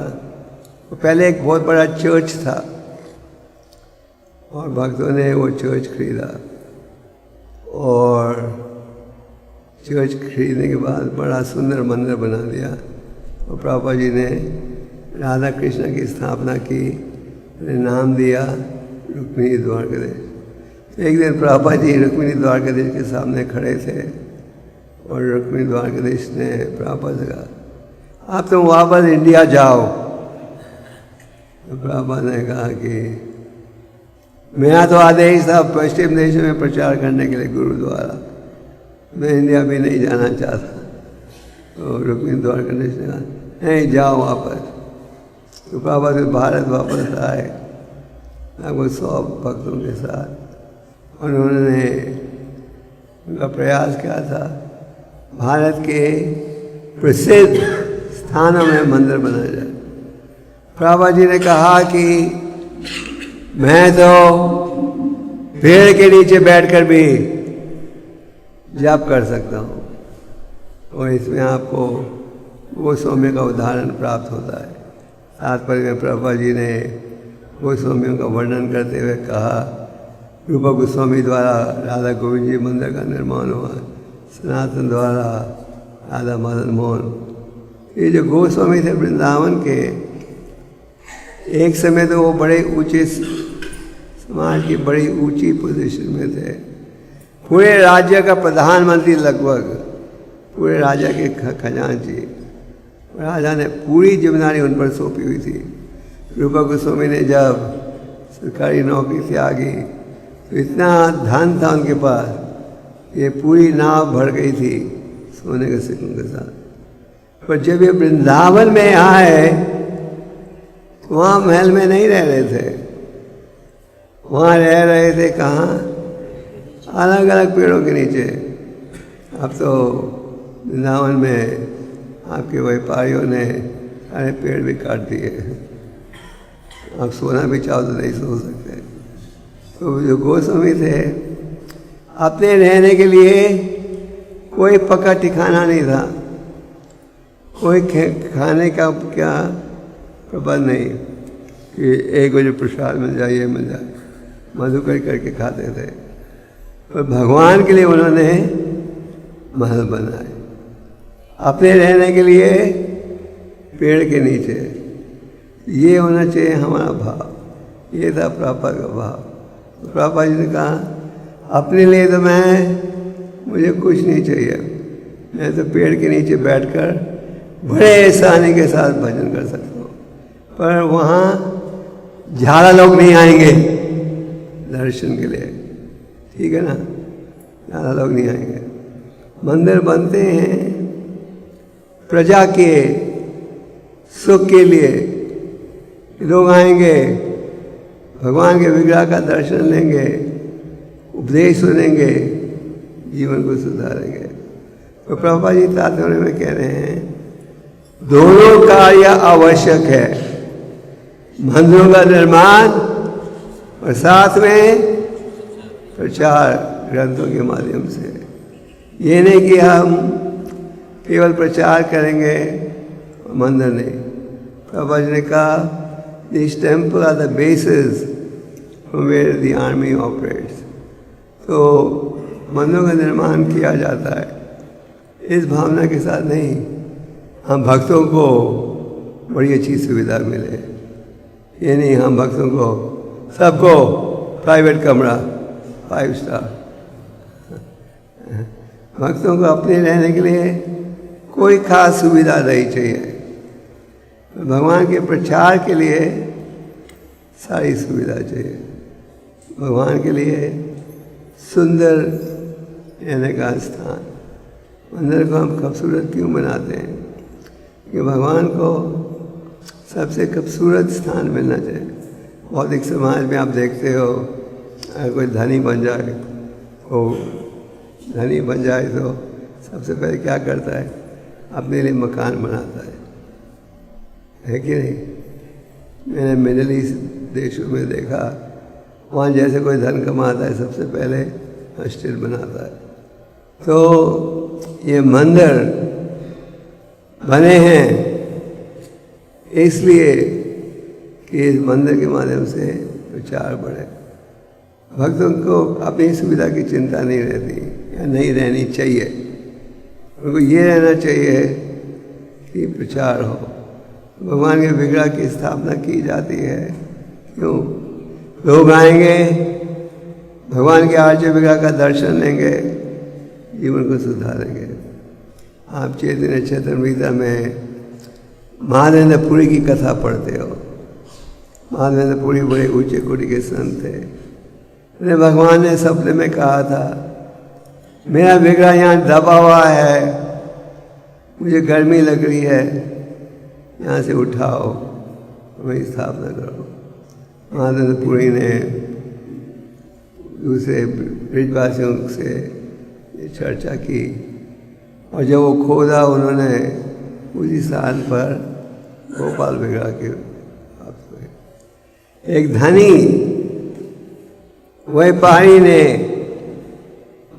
वो पहले एक बहुत बड़ा चर्च था और भक्तों ने वो चर्च खरीदा, और चर्च खरीदने के बाद बड़ा सुंदर मंदिर बना दिया। और प्रभुपाद जी ने राधा कृष्ण की स्थापना की, नाम दिया रुक्मिणी द्वारकाधीश। एक दिन प्रभुपाद जी रुक्मिणी द्वारकाधीश के सामने खड़े थे और रुक्मिणी द्वारकाधीश ने प्रभुपाद से कहा, आप तुम वापस इंडिया जाओ। तो प्रभुपाद ने कहा कि मेरा तो आदेश था पश्चिम देशों में प्रचार करने के लिए गुरुद्वारा, मैं इंडिया भी नहीं जाना चाहता। तो रुक्मिणी द्वारकाधीश ने कहा नहीं, जाओ वापस। तो प्रभुपाद भारत वापस आए लगभग 100 भक्तों के साथ। और उन्होंने उनका प्रयास क्या था, भारत के प्रसिद्ध स्थानों में मंदिर बनाया जाए। प्रभुपाद जी ने कहा कि मैं तो पेड़ के नीचे बैठकर भी जप कर सकता हूँ, और इसमें आपको गोस्वामी का उदाहरण प्राप्त होता है। तात्पर्य में प्रभुपाद जी ने गोस्वामियों का वर्णन करते हुए कहा, रूपा गोस्वामी द्वारा राधा गोविंद जी मंदिर का निर्माण हुआ, सनातन द्वारा राधा मदन मोहन। ये जो गोस्वामी थे वृंदावन के, एक समय तो वो बड़े ऊंचे समाज की बड़ी ऊंची पोजीशन में थे। पूरे राज्य का प्रधानमंत्री, लगभग पूरे राज्य के खजांची, राजा ने पूरी जिम्मेदारी उन पर सौंपी हुई थी। रूपा गोस्वामी ने जब सरकारी नौकरी त्यागी तो इतना धन था उनके पास, ये पूरी नाव भर गई थी सोने के सिक्कों के साथ। पर जब ये वृंदावन में आए तो वहाँ महल में नहीं रह रहे थे, वहाँ रह रहे थे कहाँ? अलग अलग पेड़ों के नीचे। अब तो वृंदावन में आपके व्यापारियों ने सारे पेड़ भी काट दिए, आप सोना भी चाहो तो नहीं सो सकते। तो जो गोस्वामी थे, अपने रहने के लिए कोई पक्का ठिकाना नहीं था, कोई खाने का क्या प्रबंध नहीं कि 1 बजे प्रसाद मिल जाए, ये मिल जाए, मधुकर करके खाते थे। पर भगवान के लिए उन्होंने महल बनाए। अपने रहने के लिए पेड़ के नीचे, ये होना चाहिए हमारा भाव। ये था प्रभुपाद का भाव। प्रभुपाद जी ने कहा अपने लिए तो मुझे कुछ नहीं चाहिए, मैं तो पेड़ के नीचे बैठकर बड़े आसानी के साथ भजन कर सकता हूँ, पर वहाँ ज़्यादा लोग नहीं आएंगे दर्शन के लिए, ठीक है ना, ज़्यादा लोग नहीं आएंगे। मंदिर बनते हैं प्रजा के सुख के लिए, लोग आएंगे, भगवान के विग्रह का दर्शन लेंगे, उपदेश सुनेंगे, जीवन को सुधारेंगे। तो प्रभुपाद जी तात्पर्य में कह रहे हैं दोनों कार्य आवश्यक है, मंदिरों का निर्माण और साथ में प्रचार ग्रंथों के माध्यम से। ये नहीं कि हम केवल प्रचार करेंगे मंदिर नहीं। प्रभुपाद जी ने कहा this temple are the basis from where the army operates. तो मंदिरों का निर्माण किया जाता है इस भावना के साथ नहीं हम भक्तों को बड़ी अच्छी सुविधा मिले, ये नहीं हम भक्तों को सबको प्राइवेट कमरा 5 स्टार। भक्तों को अपने रहने के लिए कोई खास सुविधा नहीं चाहिए, भगवान के प्रचार के लिए सारी सुविधा चाहिए। भगवान के लिए सुंदर रहने का स्थान, मंदिर को हम खूबसूरत क्यों बनाते हैं कि भगवान को सबसे खूबसूरत स्थान मिलना चाहिए। भौतिक समाज में आप देखते हो अगर कोई धनी बन जाए तो सबसे पहले क्या करता है, अपने लिए मकान बनाता है कि नहीं। मैंने मिडिल ईस्ट देशों में देखा, वहाँ जैसे कोई धन कमाता है सबसे पहले हॉस्टल बनाता है। तो ये मंदिर बने हैं इसलिए कि इस मंदिर के माध्यम से प्रचार बढ़े। भक्तों को अपनी सुविधा की चिंता नहीं रहती या नहीं रहनी चाहिए, उनको ये रहना चाहिए कि प्रचार हो, भगवान के विग्रह की स्थापना की जाती है। क्यों? लोग आएंगे, भगवान के आर्य विग्रह का दर्शन लेंगे, जीवन को सुधारेंगे। आप चैतन्य चरितामृत में महानंद पुरी की कथा पढ़ते हो। महानंद पुरी बड़े ऊंचे कोटि के संत थे। भगवान ने सपने में कहा था मेरा विग्रह यहाँ दबा हुआ है, मुझे गर्मी लग रही है, यहाँ से उठाओ, वही स्थापना करो। महानंद पुरी ने दूसरे ब्रिजवासियों से ये चर्चा की और जब वो खोदा उन्होंने उसी स्थान पर गोपाल विग्रह के एक धनी व्यापारी ने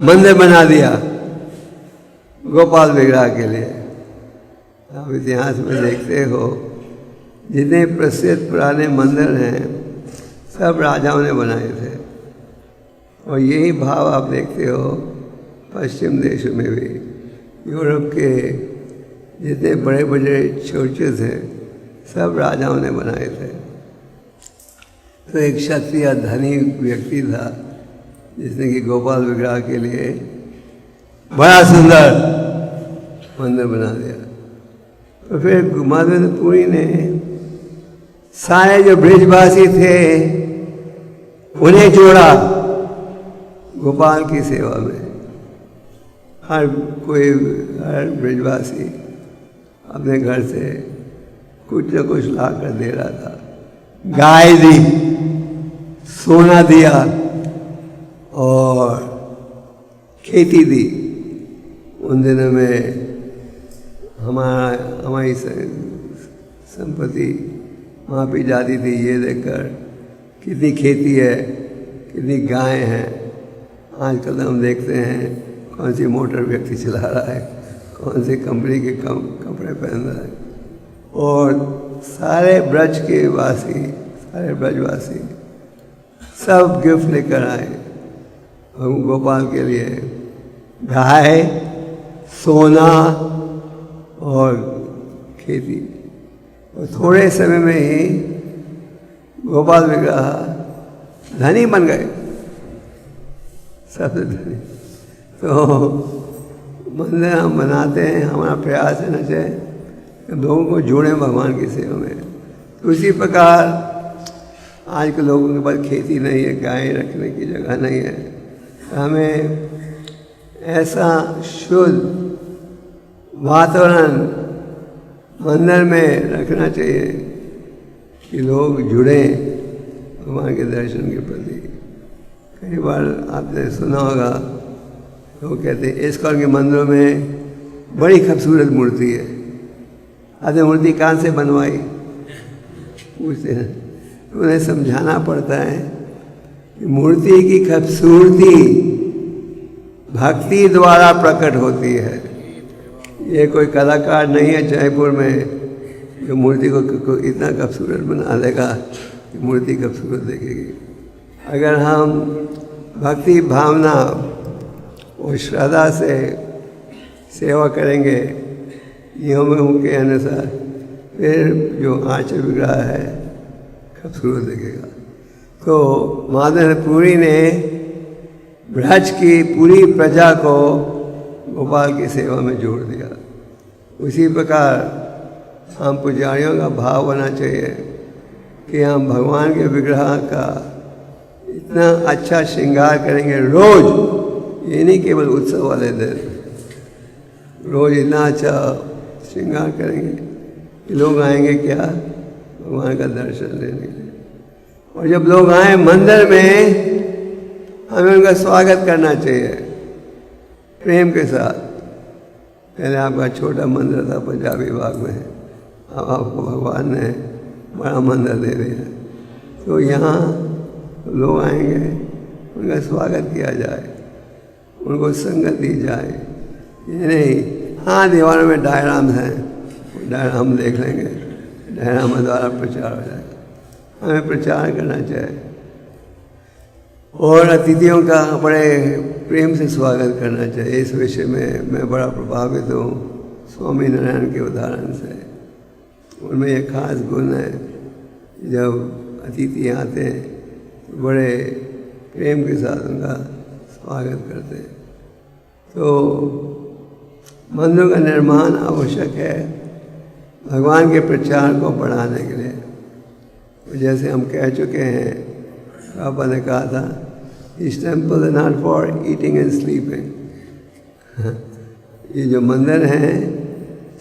मंदिर बना दिया गोपाल विग्रह के लिए। आप इतिहास में देखते हो जितने प्रसिद्ध पुराने मंदिर हैं सब राजाओं ने बनाए थे, और यही भाव आप देखते हो पश्चिम देशों में भी। यूरोप के जितने बड़े बड़े चर्चेज हैं सब राजाओं ने बनाए थे। तो एक क्षत्रिय धनी व्यक्ति था जिसने कि गोपाल विग्रह के लिए बड़ा सुंदर मंदिर बना दिया। तो फिर महानंद पुरी ने सारे जो ब्रिजवासी थे उन्हें जोड़ा गोपाल की सेवा में। हर ब्रिजवासी अपने घर से कुछ न कुछ ला कर दे रहा था। गाय दी, सोना दिया और खेती दी। उन दिनों में हमारी संपत्ति मापी जाती थी ये देखकर कितनी खेती है, कितनी गाय हैं। आजकल हम देखते हैं कौन सी मोटर व्यक्ति चला रहा है, कौन सी कंपनी के कपड़े पहन रहा है। और सारे ब्रजवासी सब गिफ्ट लेकर आए गोपाल के लिए, गाय सोना और खेती। और थोड़े समय में ही गोपाल विग्रह धनी बन गए, सबसे धनी। तो मंदिर हम बनाते हैं, हमारा प्रयास रहना चाहिए कि लोगों को जोड़ें भगवान की सेवा में। तो इसी प्रकार आज के लोगों के पास खेती नहीं है, गाय रखने की जगह नहीं है, हमें ऐसा शुद्ध वातावरण मंदिर में रखना चाहिए कि लोग जुड़ें भगवान के दर्शन के प्रति। कई बार आपने सुना होगा, लोग कहते हैं इस्कॉन के मंदिरों में बड़ी खूबसूरत मूर्ति है, आपने मूर्ति कहाँ से बनवाई पूछते हैं। तो उन्हें समझाना पड़ता है कि मूर्ति की खूबसूरती भक्ति द्वारा प्रकट होती है। ये कोई कलाकार नहीं है जयपुर में जो मूर्ति को इतना खूबसूरत बना देगा कि मूर्ति खूबसूरत दिखेगी। अगर हम भक्ति भावना और श्रद्धा से सेवा करेंगे नियमों के अनुसार, फिर जो आंचल विग्रह है खूबसूरत दिखेगा। तो माधव पुरी ने ब्रज की पूरी प्रजा को गोपाल की सेवा में जोड़ दिया। उसी प्रकार हम पुजारियों का भाव होना चाहिए कि हम भगवान के विग्रह का इतना अच्छा श्रृंगार करेंगे रोज, ये नहीं केवल उत्सव वाले दिन, रोज इतना अच्छा श्रृंगार करेंगे कि लोग आएंगे क्या, भगवान का दर्शन लेने के लिए। और जब लोग आए मंदिर में, हमें उनका स्वागत करना चाहिए प्रेम के साथ। पहले आपका छोटा मंदिर था पंजाबी बाग में, अब आपको भगवान ने बड़ा मंदिर दे दिया। तो यहाँ लोग आएंगे, उनका स्वागत किया जाए, उनको संगत दी जाए। ये नहीं हाँ दीवारों में डायराम्स हैं, डायराम देख लेंगे, डायराम द्वारा प्रचार हो जाएगा। हमें प्रचार करना चाहिए और अतिथियों का बड़े प्रेम से स्वागत करना चाहिए। इस विषय में मैं बड़ा प्रभावित हूँ स्वामी नारायण के उदाहरण से। उनमें एक खास गुण है, जब अतिथि आते हैं तो बड़े प्रेम के साथ उनका स्वागत करते हैं। तो मंदिरों का निर्माण आवश्यक है भगवान के प्रचार को बढ़ाने के लिए। जैसे हम कह चुके हैं, पापा ने कहा था, इस temple is not for eating and sleeping. ये जो मंदिर हैं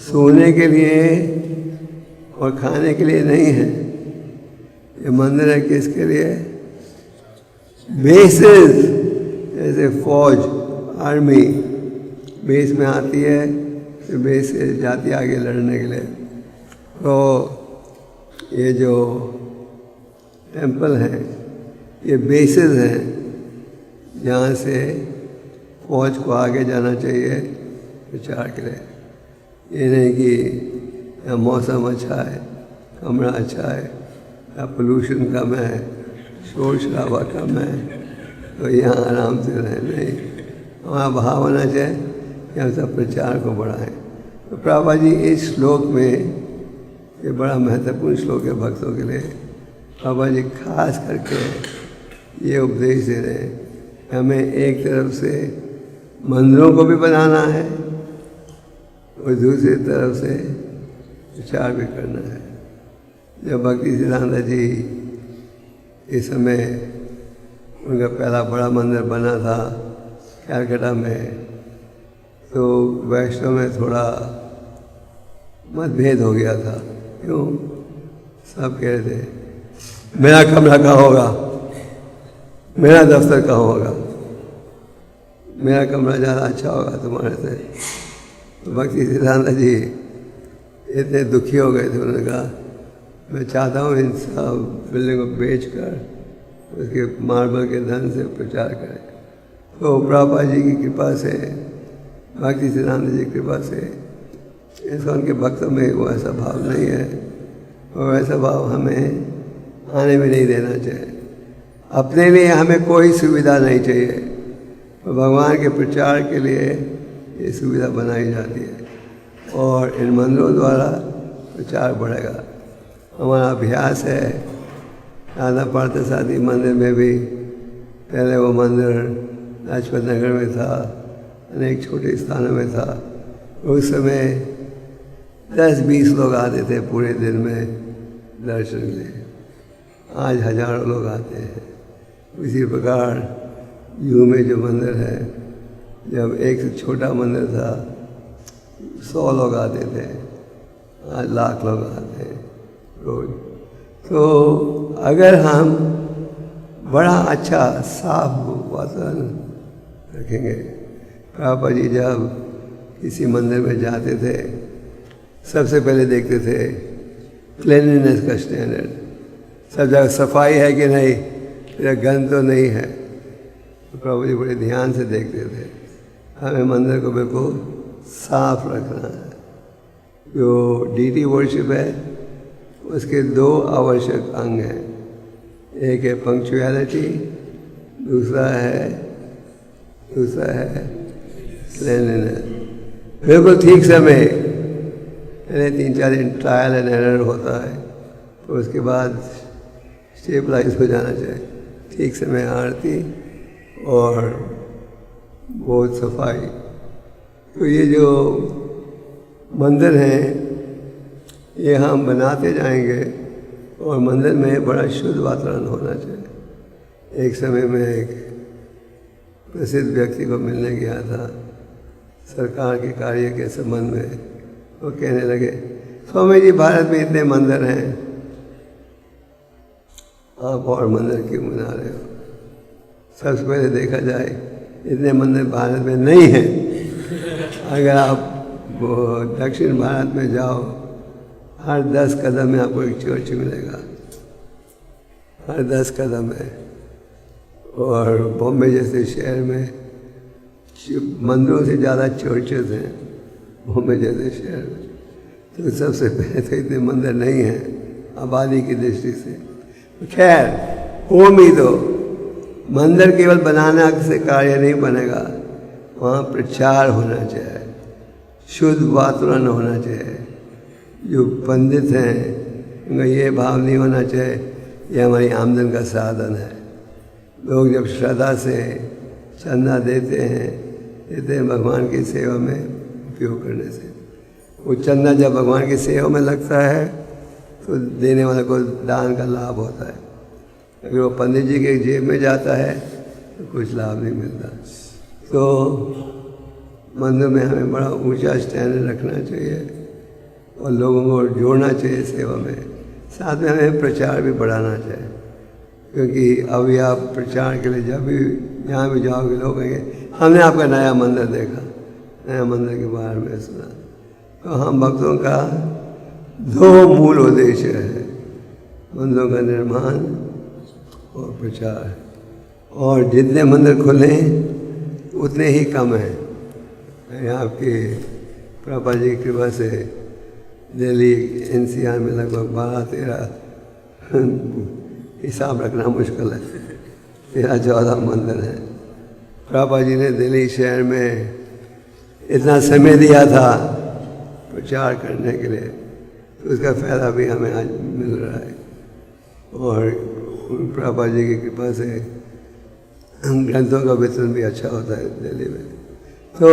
सोने के लिए और खाने के लिए नहीं है, ये मंदिर है किसके लिए? बेसेस, जैसे फौज आर्मी बेस में आती है तो बेस से जाती है आगे लड़ने के लिए। तो ये जो टेम्पल है ये बेसेस हैं जहाँ से फौज को आगे जाना चाहिए प्रचार के लिए। ये नहीं कि यहाँ मौसम अच्छा है, कमरा अच्छा है, या पोल्यूशन कम है, शोर शराबा कम है, तो यहाँ आराम से रहें। नहीं, हमारा भाव होना चाहिए कि हम सब प्रचार को बढ़ाएं। तो प्रभुपाद जी इस श्लोक में, ये बड़ा महत्वपूर्ण श्लोक है भक्तों के लिए, प्रभुपाद जी खास करके ये उपदेश दे रहे हैं कि हमें एक तरफ से मंदिरों को भी बनाना है और दूसरी तरफ से प्रचार भी करना है। जब भक्ति सिद्धांत जी इस समय उनका पहला बड़ा मंदिर बना था कैलकाटा में, तो वैष्णव में थोड़ा मतभेद हो गया था। क्यों? सब कह रहे थे मेरा कमरा कहाँ होगा, मेरा दफ्तर कहाँ होगा, मेरा कमरा ज़्यादा अच्छा होगा तुम्हारे से। तो भक्ति सिद्धांत जी इतने दुखी हो गए थे, उन्होंने कहा मैं चाहता हूँ इन सब बिल्डिंग को बेच कर उसके मार्बल के धन से प्रचार करें। तो प्रभुपाद जी की कृपा से, भक्ति सिद्धांत जी की कृपा से इस्कॉन के भक्तों में वो ऐसा भाव नहीं है और वैसा भाव हमें आने भी नहीं देना चाहिए। अपने लिए हमें कोई सुविधा नहीं चाहिए, भगवान के प्रचार के लिए ये सुविधा बनाई जाती है और इन मंदिरों द्वारा प्रचार बढ़ेगा। हमारा अभ्यास है राधा पार्थसारथी मंदिर में भी, पहले वो मंदिर लाजपत नगर में था, अनेक छोटे स्थानों में था। उस समय 10-20 लोग आते थे पूरे दिन में दर्शन के लिए, आज हजारों लोग आते हैं। इसी प्रकार यू में जो मंदिर है, जब एक से छोटा मंदिर था 100 लोग आते थे, आज लाख लोग आते हैं रोज। तो अगर हम बड़ा अच्छा साफ वातावरण रखेंगे, पापा जी जब किसी मंदिर में जाते थे सबसे पहले देखते थे क्लीनलीनेस का स्टैंडर्ड, सब जगह सफाई है कि नहीं, या गंद तो नहीं है। तो प्रभु जी बड़े ध्यान से देखते थे, हमें मंदिर को बिल्कुल साफ रखना है। जो डीटी वर्शिप है उसके 2 आवश्यक अंग हैं, एक है पंक्चुअलिटी, दूसरा है क्लीनलीनेस। बिल्कुल ठीक समय, पहले 3-4 दिन ट्रायल एंड एरर होता है, तो उसके बाद स्टेबलाइज हो जाना चाहिए। ठीक समय आरती और बहुत सफाई। तो ये जो मंदिर हैं ये हम बनाते जाएंगे और मंदिर में बड़ा शुद्ध वातावरण होना चाहिए। एक समय में एक प्रसिद्ध व्यक्ति को मिलने गया था सरकार के कार्य के संबंध में। वो कहने लगे, स्वामी जी भारत में इतने मंदिर हैं, आप और मंदिर क्यों बना रहे हो? सबसे पहले देखा जाए इतने मंदिर भारत में नहीं हैं। अगर आप दक्षिण भारत में जाओ, हर 10 कदम में आपको एक चर्च मिलेगा, हर 10 कदम में। और बॉम्बे जैसे शहर में मंदिरों से ज़्यादा चर्चेज हैं, बॉम्बे जैसे शहर में। तो सबसे पहले तो इतने मंदिर नहीं हैं आबादी की दृष्टि से। खैर वो भी तो मंदिर केवल बनाने से कार्य नहीं बनेगा, वहाँ प्रचार होना चाहिए, शुद्ध वातावरण होना चाहिए। जो पंडित हैं उनका ये भाव नहीं होना चाहिए ये हमारी आमदन का साधन है। लोग जब श्रद्धा से चंदा देते हैं भगवान की सेवा में उपयोग करने से, वो चंदा जब भगवान की सेवा में लगता है तो देने वाले को दान का लाभ होता है। अगर वो पंडित जी के जेब में जाता है तो कुछ लाभ नहीं मिलता। तो मंदिर में हमें बड़ा ऊंचा स्टैंडर्ड रखना चाहिए और लोगों को जोड़ना चाहिए सेवा में। साथ में हमें प्रचार भी बढ़ाना चाहिए, क्योंकि अभी आप प्रचार के लिए जब भी जहाँ भी जाओगे लोग कहेंगे हमने आपका नया मंदिर देखा, नया मंदिर के बारे में सुना। तो हम भक्तों का 2 मूल उद्देश्य है, मंदिरों का निर्माण और प्रचार। और जितने मंदिर खुले उतने ही कम हैं। आपके प्रभा जी की कृपा से दिल्ली NCR में लगभग 12-13 हिसाब रखना मुश्किल है, 13-14 मंदिर हैं। प्रभा जी ने दिल्ली शहर में इतना समय दिया था प्रचार करने के लिए, तो उसका फ़ायदा भी हमें आज मिल रहा है। और प्रभा जी की कृपा से ग्रंथों का वितरण भी अच्छा होता है दिल्ली में। तो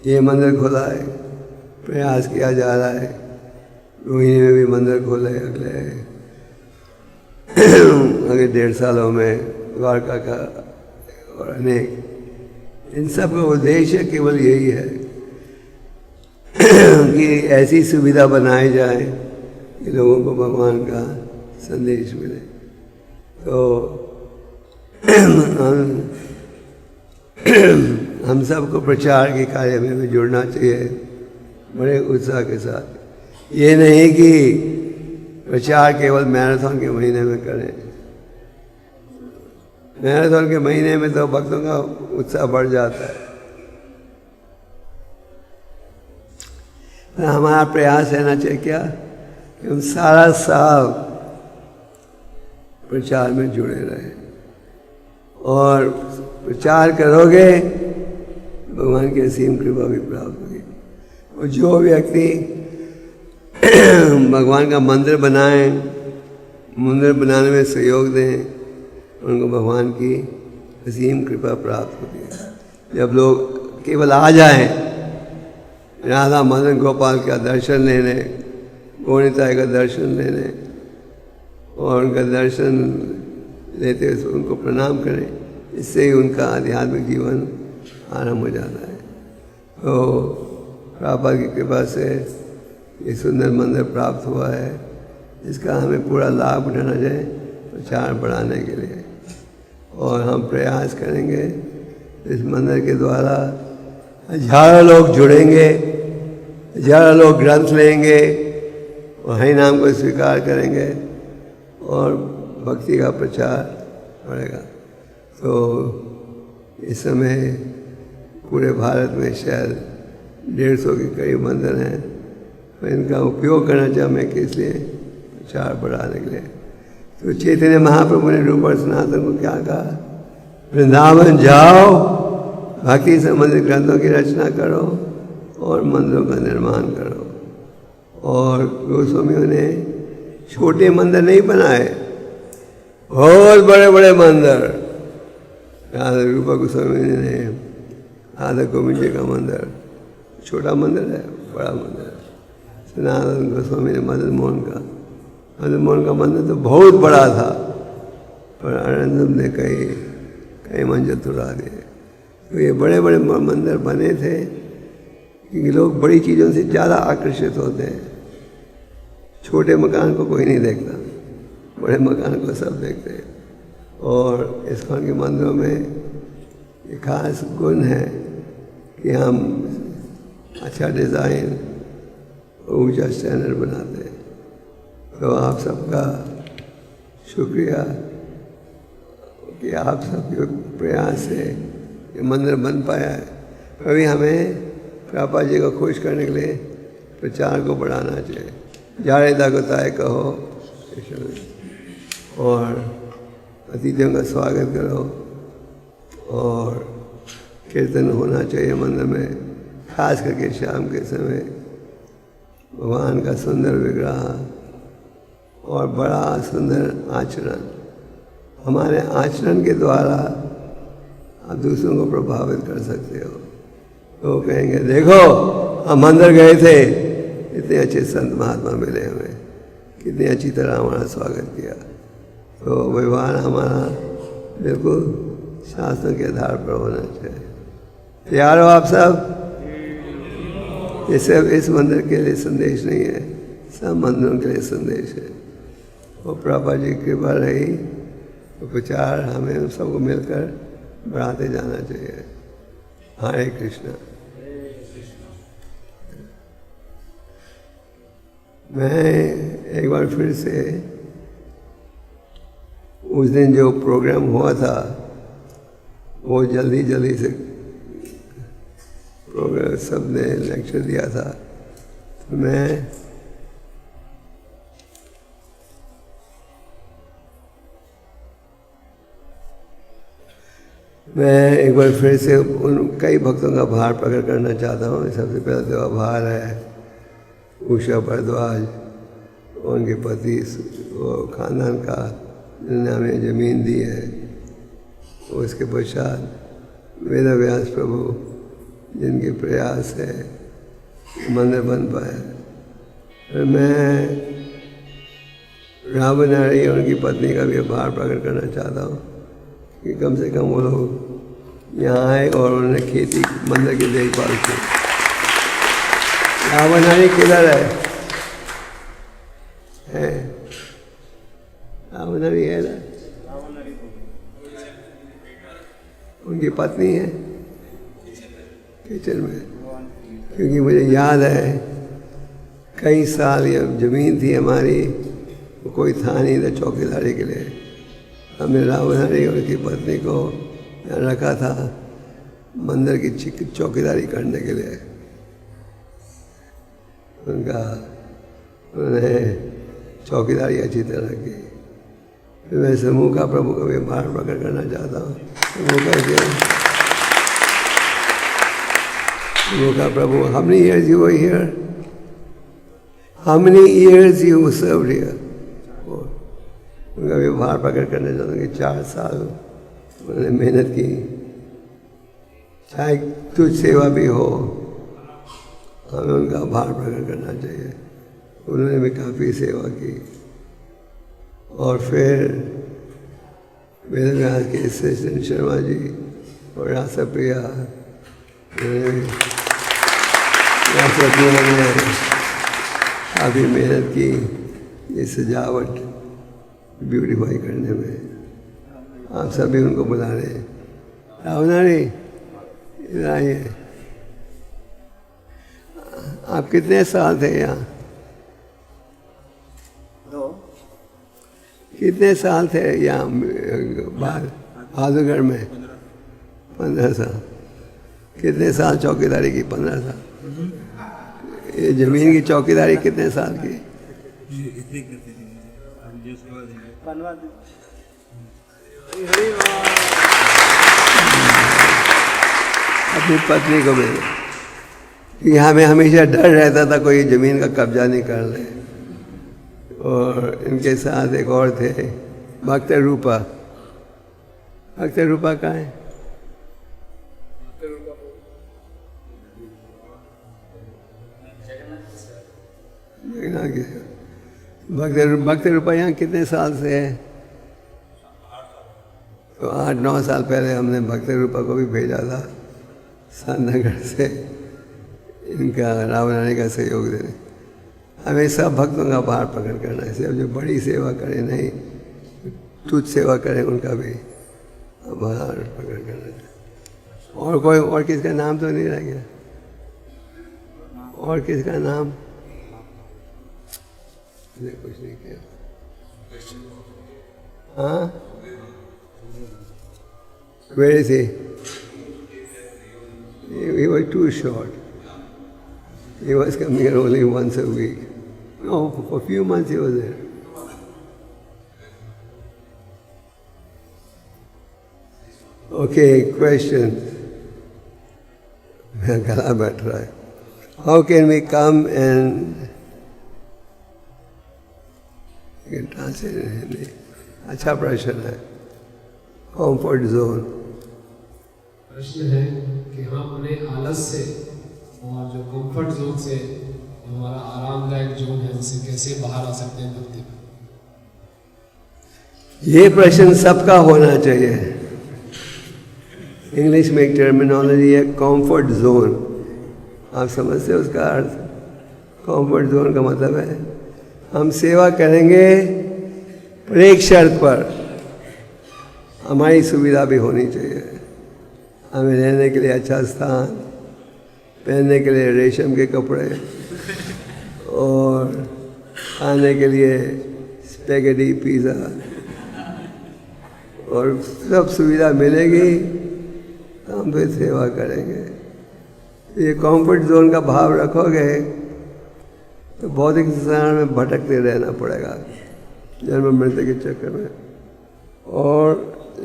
ये मंदिर खुला है, प्रयास किया जा रहा है रोहिणी में भी मंदिर खोले अगले 1.5 सालों में, द्वारका का और अनेक। इन सब का उद्देश्य केवल यही है कि ऐसी सुविधा बनाई जाए कि लोगों को भगवान का संदेश मिले। तो हम सबको प्रचार के कार्य में भी जुड़ना चाहिए बड़े उत्साह के साथ। ये नहीं कि प्रचार केवल मैराथन के महीने में करें। मैराथन के महीने में तो भक्तों का उत्साह बढ़ जाता है। हमारा प्रयास रहना चाहिए क्या कि हम सारा साल प्रचार में जुड़े रहें। और प्रचार करोगे भगवान की असीम कृपा भी प्राप्त होगी। और जो व्यक्ति भगवान का मंदिर बनाएं, मंदिर बनाने में सहयोग दें, उनको भगवान की असीम कृपा प्राप्त होती है। जब लोग केवल आ जाएं, राधा मदन गोपाल का दर्शन लेने, गौणिताई का दर्शन लेने और उनका दर्शन लेते हुए उनको प्रणाम करें, इससे ही उनका आध्यात्मिक जीवन आरंभ हो जाता है। तो प्रभुपाद की कृपा से ये सुंदर मंदिर प्राप्त हुआ है, इसका हमें पूरा लाभ उठाना चाहिए प्रचार बढ़ाने के लिए। और हम प्रयास करेंगे इस मंदिर के द्वारा हजारों लोग जुड़ेंगे, हजारों लोग ग्रंथ लेंगे और हरि नाम को स्वीकार करेंगे और भक्ति का प्रचार बढ़ेगा। तो इस समय पूरे भारत में शायद 150 के करीब मंदिर हैं, तो इनका उपयोग करना चाहिए हमें, किस लिए? प्रचार बढ़ाने के लिए। तो चैतन्य महाप्रभु ने रूप और सनातन को क्या कहा? वृंदावन जाओ, भक्ति संबंधित ग्रंथों की रचना करो और मंदिरों का निर्माण करो। और गोस्वामियों ने छोटे मंदिर नहीं बनाए, बहुत बड़े बड़े मंदिर। राधा रूपा गोस्वामी ने राधा गोविंद जी का मंदिर छोटा मंदिर है, बड़ा मंदिर है। सनातन गोस्वामी ने मदन मोहन का मंदिर तो बहुत बड़ा था, पर आनंदम ने कई मंजिल तुड़ा दिए। तो ये बड़े बड़े मंदिर बने थे क्योंकि लोग बड़ी चीज़ों से ज़्यादा आकर्षित होते हैं। छोटे मकान को कोई नहीं देखता, बड़े मकान को सब देखते हैं। और इस्कॉन के मंदिरों में एक खास गुण है कि हम अच्छा डिज़ाइन ऊंचा स्टैंडर्ड बनाते हैं। तो आप सबका शुक्रिया कि आप सबके प्रयास से ये मंदिर बन पाया है। अभी हमें प्रभुपाद जी को खुश करने के लिए प्रचार को बढ़ाना चाहिए। जाड़ेदा को ताय कहो और अतिथियों का स्वागत करो और कीर्तन होना चाहिए मंदिर में, खास करके शाम के समय। भगवान का सुंदर विग्रह और बड़ा सुंदर आचरण, हमारे आचरण के द्वारा आप दूसरों को प्रभावित कर सकते हो। तो कहेंगे देखो हम मंदिर गए थे, इतने अच्छे संत महात्मा मिले हमें, कितनी अच्छी तरह हमारा स्वागत किया। तो व्यवहार हमारा बिल्कुल शास्त्रों के आधार पर होना चाहिए। तैयार हो आप सब? ये सिर्फ इस मंदिर के लिए संदेश नहीं है, सब मंदिरों के लिए संदेश है। और प्रभुपाद जी की कृपा रही तो प्रचार हमें सबको मिलकर बढ़ाते जाना चाहिए। हरे कृष्णा। मैं एक बार फिर से उस दिन जो प्रोग्राम हुआ था वो जल्दी से प्रोग्राम सब ने लेक्चर दिया था, तो मैं एक बार फिर से उन कई भक्तों का आभार प्रकट करना चाहता हूँ। सबसे पहला तो आभार है उषा भारद्वाज, उनके पति वो खानदान का जिन्होंने हमें ज़मीन दी है। उसके पश्चात वेद व्यास प्रभु जिनके प्रयास से मंदिर बन पाया। मैं रामनारी और उनकी पत्नी का भी आभार प्रकट करना चाहता हूँ कि कम से कम वो लोग यहाँ आए और उन्होंने खेती मंदिर की देखभाल की। रामनारी किधर है? रामनारी है ना? उनकी पत्नी है किचन में, क्योंकि मुझे याद है कई साल ये ज़मीन थी हमारी, कोई था नहीं था चौकीदारी के लिए। हमने रामनारी और उनकी पत्नी को यहाँ रखा था मंदिर की चौकीदारी करने के लिए। उन्होंने चौकीदारी अच्छी तरह की। मैं समूह का प्रभु का भी आभार प्रकट करना चाहता हूँ। समूह का वो कहा प्रभु how many years you were here? How many years you served here? उनका व्यवहार प्रकट करने चाहता कि 4 साल उन्होंने मेहनत की, चाहे तुझ सेवा भी हो, हमें उनका आभार प्रकट करना चाहिए। उन्होंने भी काफ़ी सेवा की। और फिर वेद व्यास के सचिन शर्मा जी और रासा प्रिया ने काफ़ी मेहनत की ये सजावट ब्यूटीफाई करने में। आप सभी उनको बुला रहे हैं। रावनारी इधर आइए। आप कितने साल थे यहाँ? कितने साल थे यहाँ बाहर बहादुरगढ़ में? 15 साल। कितने साल चौकीदारी की? 15 साल। ये जमीन की चौकीदारी कितने साल की? अपनी पत्नी को मिले कि हमें हमेशा डर रहता था कोई ज़मीन का कब्जा नहीं कर ले। और इनके साथ एक और थे भक्त रूपा। भक्त रूपा कहाँ है? भक्त रूपा यहाँ कितने साल से है? तो 8-9 साल पहले हमने भक्त रूपा को भी भेजा था सानगर से इनका रावणानी का सहयोग देने। हमें सब भक्तों का आभार प्रकट करना है। सिर्फ जो बड़ी सेवा करें नहीं, तुझ सेवा करें उनका भी आभार प्रकट करना है। और कोई और किसका नाम तो नहीं रह गया? और किसका नाम? कुछ नहीं किया। हाँ, where is he? He was too short. He was coming here only once a week. No, for a few months he was there. Okay, question. गला बैठ रहा है। How can we come and translate? अच्छा प्रश्न है। Comfort zone. प्रश्न है कि हम अपने आलस से और जो कंफर्ट जोन से, हमारा आरामदायक जोन है, उससे कैसे बाहर आ सकते हैं भक्ति में? ये प्रश्न सबका होना चाहिए। इंग्लिश में एक टर्मिनोलॉजी है कंफर्ट जोन। आप समझते हो उसका अर्थ? कंफर्ट जोन का मतलब है हम सेवा करेंगे पर एक शर्त पर, हमारी सुविधा भी होनी चाहिए। हमें रहने के लिए अच्छा स्थान, पहनने के लिए रेशम के कपड़े और खाने के लिए स्पेगेटी पिज़्ज़ा और सब सुविधा मिलेगी तो हम फिर सेवा करेंगे। ये कंफर्ट जोन का भाव रखोगे तो भौतिक संसार में भटकते रहना पड़ेगा जन्म मृत्यु के चक्कर में। और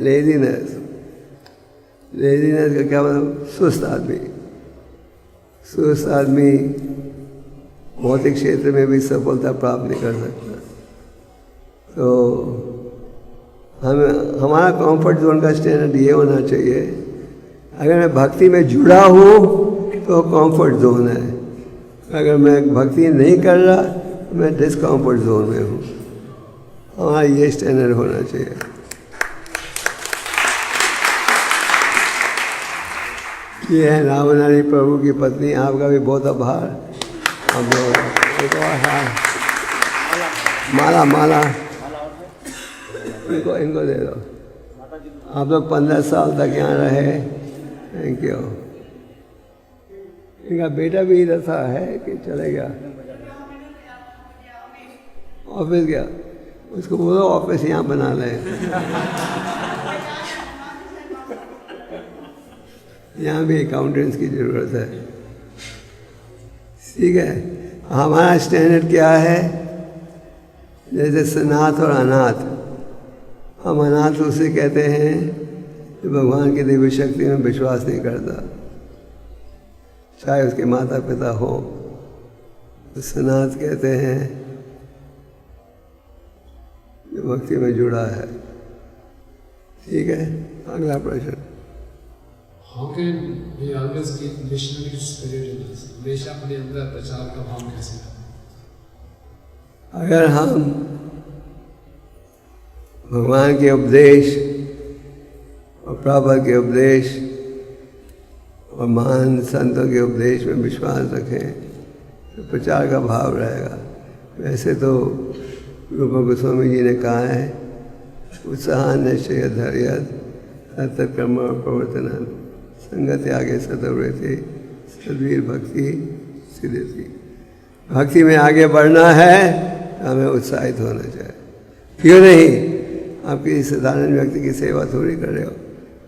लेजीनेस का क्या मतलब? सुस्त आदमी। सुस्त आदमी भौतिक क्षेत्र में भी सफलता प्राप्त नहीं कर सकता। तो हमारा कंफर्ट जोन का स्टैंडर्ड ये होना चाहिए, अगर मैं भक्ति में जुड़ा हूँ तो कंफर्ट जोन है, अगर मैं भक्ति नहीं कर रहा तो मैं डिस्कम्फर्ट जोन में हूँ। हमारा ये स्टैंडर्ड होना चाहिए। ये है रावनानी प्रभु की पत्नी। आपका भी बहुत आभार। अब एक और है माला इनको दे दो। आप लोग 15 साल तक यहाँ रहे। Thank you. इनका बेटा भी इधर था है कि चले गया? ऑफिस गया। उसको बोलो ऑफिस यहाँ बना ले। यहाँ भी अकाउंटेंट्स की ज़रूरत है। ठीक है। हमारा स्टैंडर्ड क्या है? जैसे सनाथ और अनाथ। हम अनाथ उसे कहते हैं जो भगवान की दिव्य शक्ति में विश्वास नहीं करता। चाहे उसके माता पिता हो। तो सनात कहते हैं जो भक्ति में जुड़ा है। ठीक है, अगला प्रश्न। How can we always keep missionary spirit in us? हमेशा अपने अंदर प्रचार का भाव कैसे रखें? अगर हम भगवान के उपदेश और प्रभु के उपदेश और महान संतों के उपदेश में विश्वास रखें तो प्रचार का भाव रहेगा। वैसे तो रूप गोस्वामी जी ने कहा है, उत्साह निश्चय धैर्य सत्कर्म प्रवर्तन संगत आगे सतवृत्ति सद्वीर भक्ति सिद्धि। भक्ति में आगे बढ़ना है तो हमें उत्साहित होना चाहिए। क्यों नहीं? आप किसी साधारण व्यक्ति की सेवा थोड़ी कर रहे हो,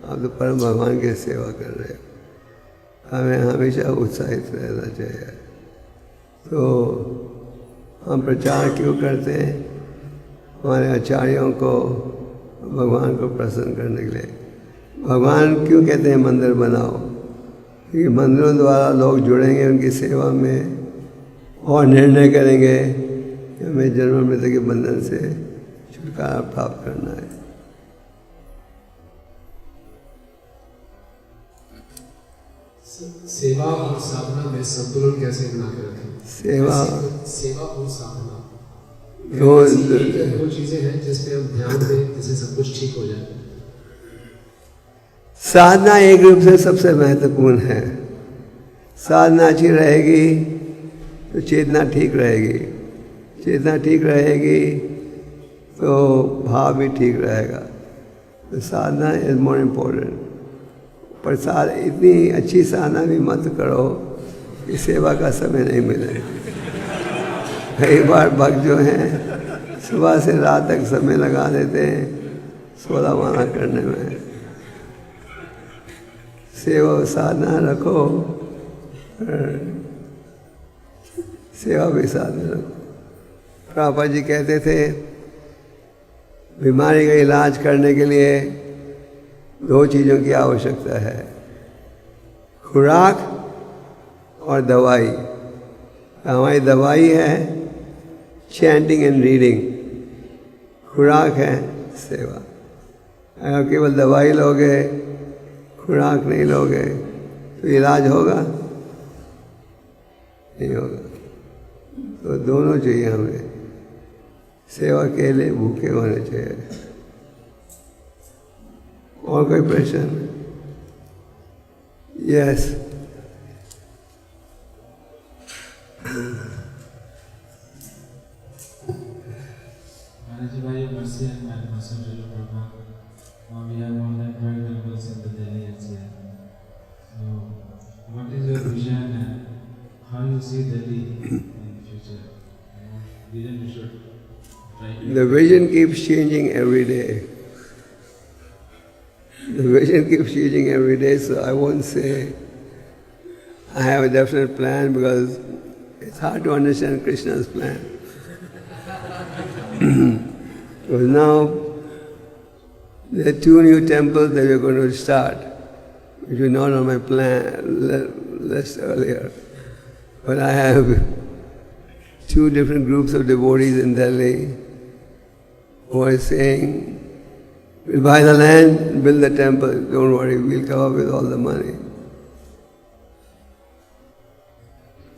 आप तो परम भगवान की सेवा कर रहे हो। हमें हमेशा उत्साहित रहना चाहिए। तो हम प्रचार क्यों करते हैं? हमारे आचार्यों को भगवान को प्रसन्न करने के लिए। भगवान क्यों कहते हैं मंदिर बनाओ? क्योंकि मंदिरों द्वारा लोग जुड़ेंगे उनकी सेवा में और निर्णय करेंगे कि हमें जन्म मृत्यु के बंधन से छुटकारा प्राप्त करना है। सेवा और साधना में संतुलन कैसे बना के रखें? सेवा और साधना दो चीजें हैं जिसपे हम ध्यान दें जिससे सब कुछ ठीक हो जाए। साधना एक रूप से सबसे महत्वपूर्ण है। साधना अच्छी रहेगी तो चेतना ठीक रहेगी, चेतना ठीक रहेगी तो भाव भी ठीक रहेगा। तो साधना इज मोर इम्पोर्टेंट। पर इतनी अच्छी साधना भी मत करो कि सेवा का समय नहीं मिले। कई बार भक्त जो हैं सुबह से रात तक समय लगा देते हैं 16 माला करने में। सेवा साधना रखो, सेवा भी साधना रखो। प्रभुपाद जी कहते थे बीमारी का इलाज करने के लिए 2 चीज़ों की आवश्यकता है, खुराक और दवाई। हमारी दवाई है चैंटिंग एंड रीडिंग, खुराक है सेवा। अगर केवल दवाई लोगे, खुराक नहीं लोगे तो इलाज होगा नहीं होगा। तो दोनों चाहिए हमें। सेवा के लिए भूखे होने चाहिए। और कोई प्रश्न? Yes. By your mercy and by the mercy of Srila Prabhupada, we have more than 12 temples in the Delhi NCR. So, what is your vision and how you see Delhi in the future? Vision you should try to... The vision keeps changing every day. The vision keeps changing every day, so I won't say I have a definite plan because it's hard to understand Krishna's plan. Because now there are 2 new temples that we're going to start, which were not on my plan list earlier. But I have 2 different groups of devotees in Delhi who are saying, we'll buy the land and build the temple, don't worry, we'll come up with all the money.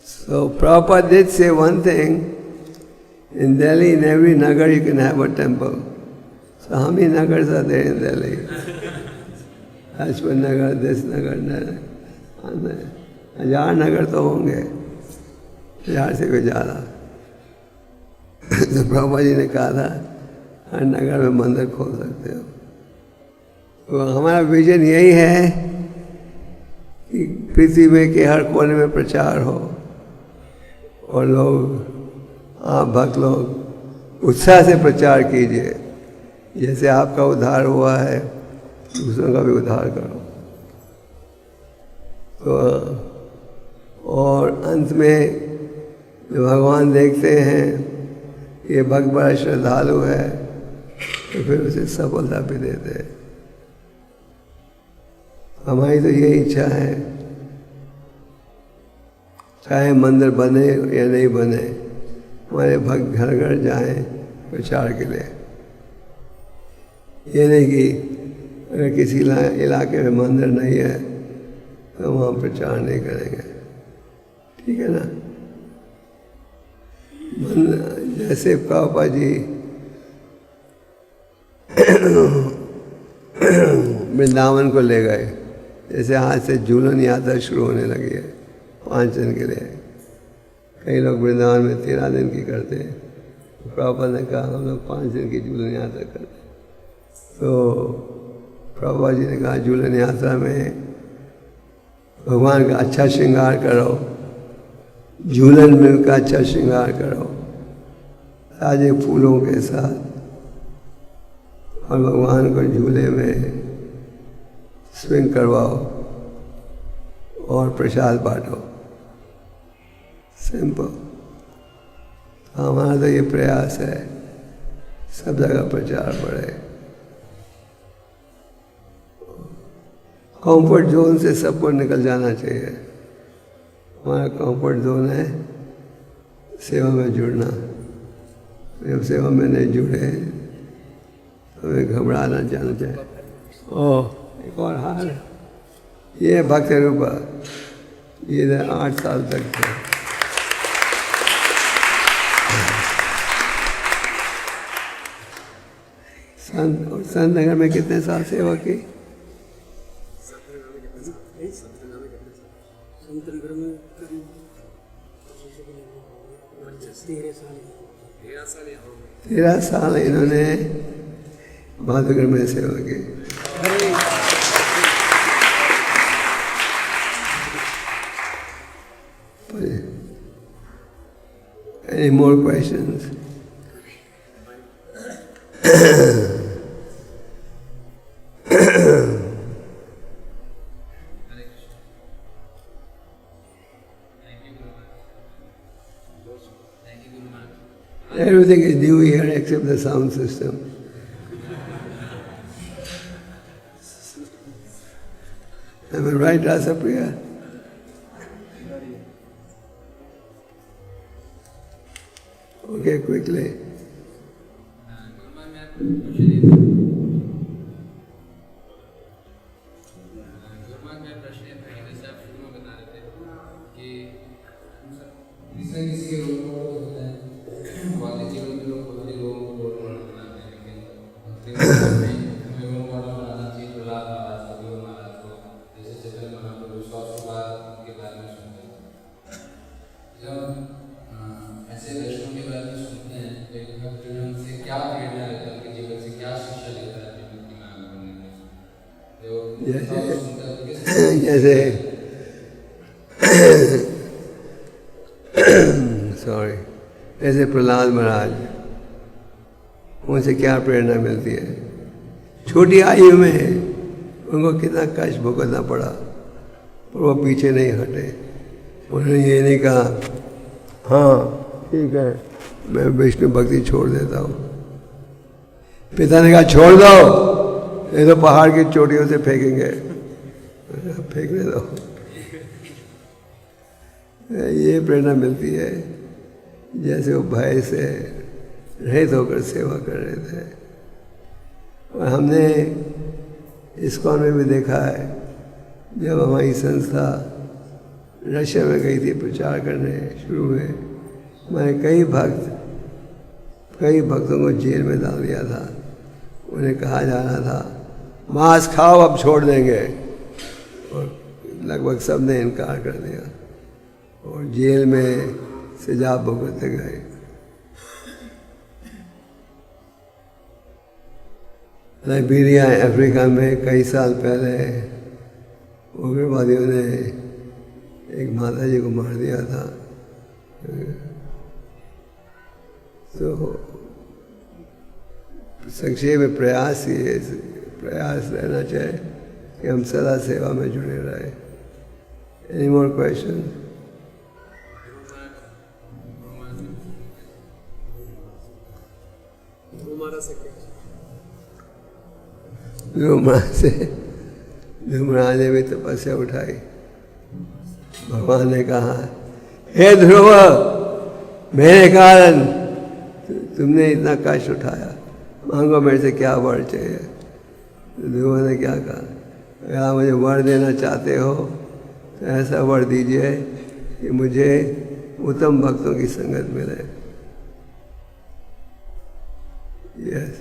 So Prabhupada did say one thing, in Delhi, in every nagar you can have a temple. So how many nagars are there in Delhi? Lajpat Nagar, this Nagar, that. 1000 nagar तो होंगे, 1000 से भी ज़्यादा। तो प्रभुपाद जी ने कहा था हर नगर में मंदिर खोल सकते हो। तो हमारा विजन यही है कि पृथ्वी में के हर कोने में प्रचार हो और लोग, आप भक्त लोग उत्साह से प्रचार कीजिए। जैसे आपका उद्धार हुआ है दूसरों का भी उद्धार करो। तो और अंत में जो भगवान देखते हैं ये भक्त बड़ा श्रद्धालु है तो फिर उसे सफलता भी देते हैं। हमारी तो यही इच्छा है चाहे मंदिर बने या नहीं बने, हमारे भक्त घर घर जाएं प्रचार के लिए। ये नहीं कि अगर किसी इलाके में मंदिर नहीं है तो वहाँ प्रचार नहीं करेंगे, ठीक है ना। जैसे प्रभुपाद जी वृंदावन को ले गए, जैसे आज से झूलन यात्रा शुरू होने लगी है 5 दिन के लिए। कई लोग वृंदावन में 13 दिन की करते हैं, प्रभुपाद ने कहा हम लोग 5 दिन की झूलन यात्रा करते हैं। तो प्रभुपाद जी ने कहा झूलन यात्रा में भगवान का अच्छा श्रृंगार करो, झूलन में उनका अच्छा श्रृंगार करो ताजे फूलों के साथ, और भगवान को झूले में स्विंग करवाओ और प्रसाद बांटो। सिंपल। हमारा तो ये प्रयास है सब जगह प्रचार बढ़े। कंफर्ट जोन से सबको निकल जाना चाहिए। हमारा कंफर्ट जोन है सेवा में जुड़ना। जब सेवा में नहीं जुड़े तो हमें घबराना जाना चाहिए। ओह, एक और हाल है, ये भक्त रूपा, ये 8 साल तक थे। संत नगर में कितने साल सेवा की? संत नगर में 13 साल इन्होंने माधुगर में सेवा की। Any more questions? Everything is new here except the sound system. Am I right, Rasapriya? Okay, quickly. जैसे सॉरी, जैसे प्रहलाद महाराज, उनसे क्या प्रेरणा मिलती है? छोटी आयु में उनको कितना कष्ट भुगतना पड़ा, पर वो पीछे नहीं हटे। उन्होंने ये नहीं कहा हाँ ठीक है मैं विष्णु भक्ति छोड़ देता हूँ। पिता ने कहा छोड़ दो, ये तो पहाड़ की चोटियों से फेंकेंगे, फेंकने दो। ये प्रेरणा मिलती है जैसे वो भय से रहित होकर सेवा कर रहे थे। और हमने इस्कॉन में भी देखा है, जब हमारी संस्था रशिया में गई थी प्रचार करने शुरू में, हमारे कई भक्तों को जेल में डाल दिया था। उन्हें कहा जा रहा था मांस खाओ अब छोड़ देंगे, और लगभग सब ने इनकार कर दिया और जेल में सजा भुगतते गए। लाइबेरिया अफ्रीका में कई साल पहले उग्रवादियों ने एक माता जी को मार दिया था। तो संक्षेप में प्रयास रहना चाहिए कि हम सदा सेवा में जुड़े रहे। Any more question? ध्रुव महाराज ने भी तपस्या उठाई। भगवान ने कहा हे ध्रुव, मेरे कारण तुमने इतना कष्ट उठाया, मांगो मेरे से क्या वर चाहिए। तो ध्रुव ने क्या कहा, अगर आप मुझे वर देना चाहते हो तो ऐसा वर दीजिए कि मुझे उत्तम भक्तों की संगत मिले। यस,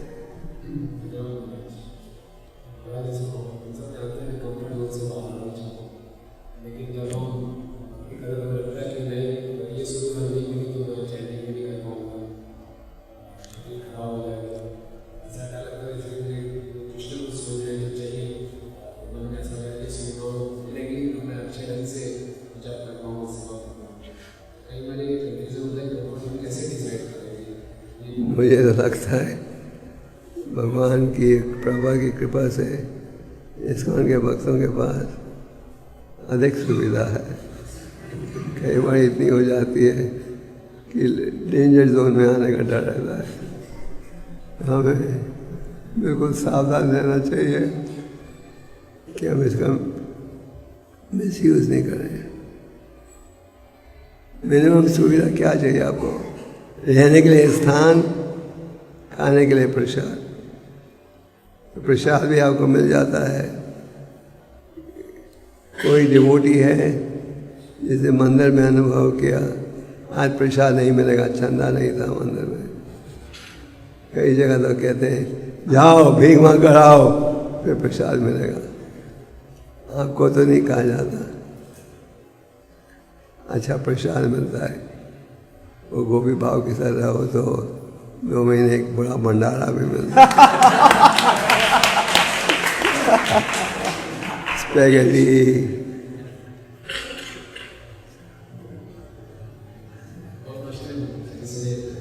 लेकिन जब हम कि नहीं ये सुविधा नहीं मिली तो मैं चैनिंग भी नहीं कर पाऊंगा, खराब हो जाएगा, ऐसा क्या लगता है। कृष्ण को सोचने तो चाहिए, मन में ऐसा है कि सुविधा मिलेगी तो मैं अच्छे ढंग से जब कर पाऊंगा, सेवा कर पाऊंगा। कई बार ये कंफ्यूजन होता है कि भगवान कैसे डिसाइड करेंगे। मुझे तो लगता है भगवान की प्रभा की कृपा से इस्कॉन के भक्तों के पास अधिक सुविधा है। कई बार इतनी हो जाती है कि डेंजर जोन में आने का डर रहता है। हमें बिल्कुल सावधान रहना चाहिए कि हम इसका मिसयूज़ नहीं करें। मिनिमम सुविधा क्या चाहिए आपको? रहने के लिए स्थान, खाने के लिए प्रसाद। तो प्रसाद भी आपको मिल जाता है। कोई डिवोटी है जिसे मंदिर में अनुभव किया, आज प्रसाद नहीं मिलेगा, चंदा नहीं था मंदिर में। कई जगह तो कहते हैं जाओ भीख मांग कर आओ फिर प्रसाद मिलेगा। आपको तो नहीं कहा जाता, अच्छा प्रसाद मिलता है। वो गोपी भाव के साथ रहो तो 2 महीने एक बड़ा भंडारा भी मिलता है। स्पेगेटी,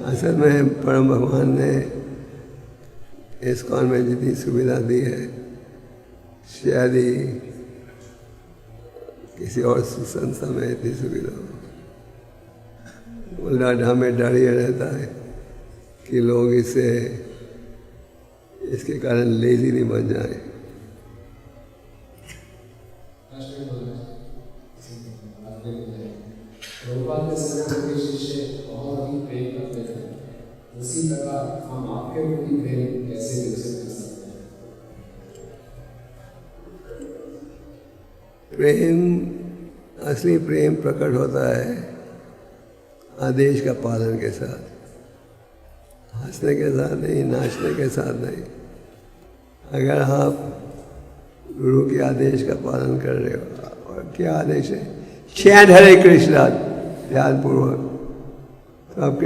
असल में परम भगवान ने इस्कॉन में जितनी सुविधा दी है शायद ही किसी और संस्था में इतनी सुविधा हो। उल्टा में डर ये रहता है कि लोग इसके कारण लेजी नहीं बन जाए। उसी प्रकार हम आपके प्रति प्रेम कैसे विकसित कर सकते हैं? प्रेम, असली प्रेम प्रकट होता है आदेश का पालन के साथ, हंसने के साथ नहीं, नाचने के साथ नहीं। अगर आप गुरु के आदेश का पालन कर रहे हो, और क्या आदेश है? चैंट हरे कृष्णा ध्यानपूर्वक, तो आप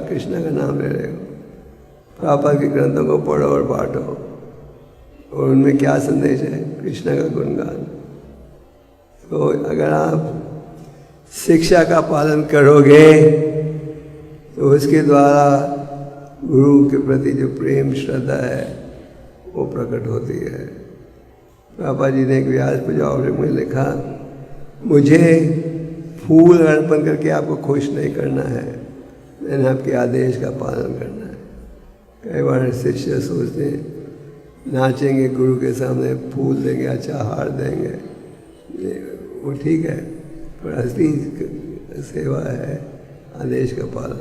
कृष्ण का नाम ले रहे हो। प्रभुपाद के ग्रंथों को पढ़ो और बांटो, और उनमें क्या संदेश है? कृष्ण का गुणगान। तो अगर आप शिक्षा का पालन करोगे तो उसके द्वारा गुरु के प्रति जो प्रेम श्रद्धा है वो प्रकट होती है। प्रभुपाद जी ने एक व्यास पूजा में लिखा, मुझे फूल अर्पण करके आपको खुश नहीं करना है, मैंने आपके आदेश का पालन करना है। कई बार शिष्य सोचते हैं नाचेंगे गुरु के सामने, फूल देंगे, अच्छा हार देंगे, वो ठीक है, पर असली सेवा है आदेश का पालन।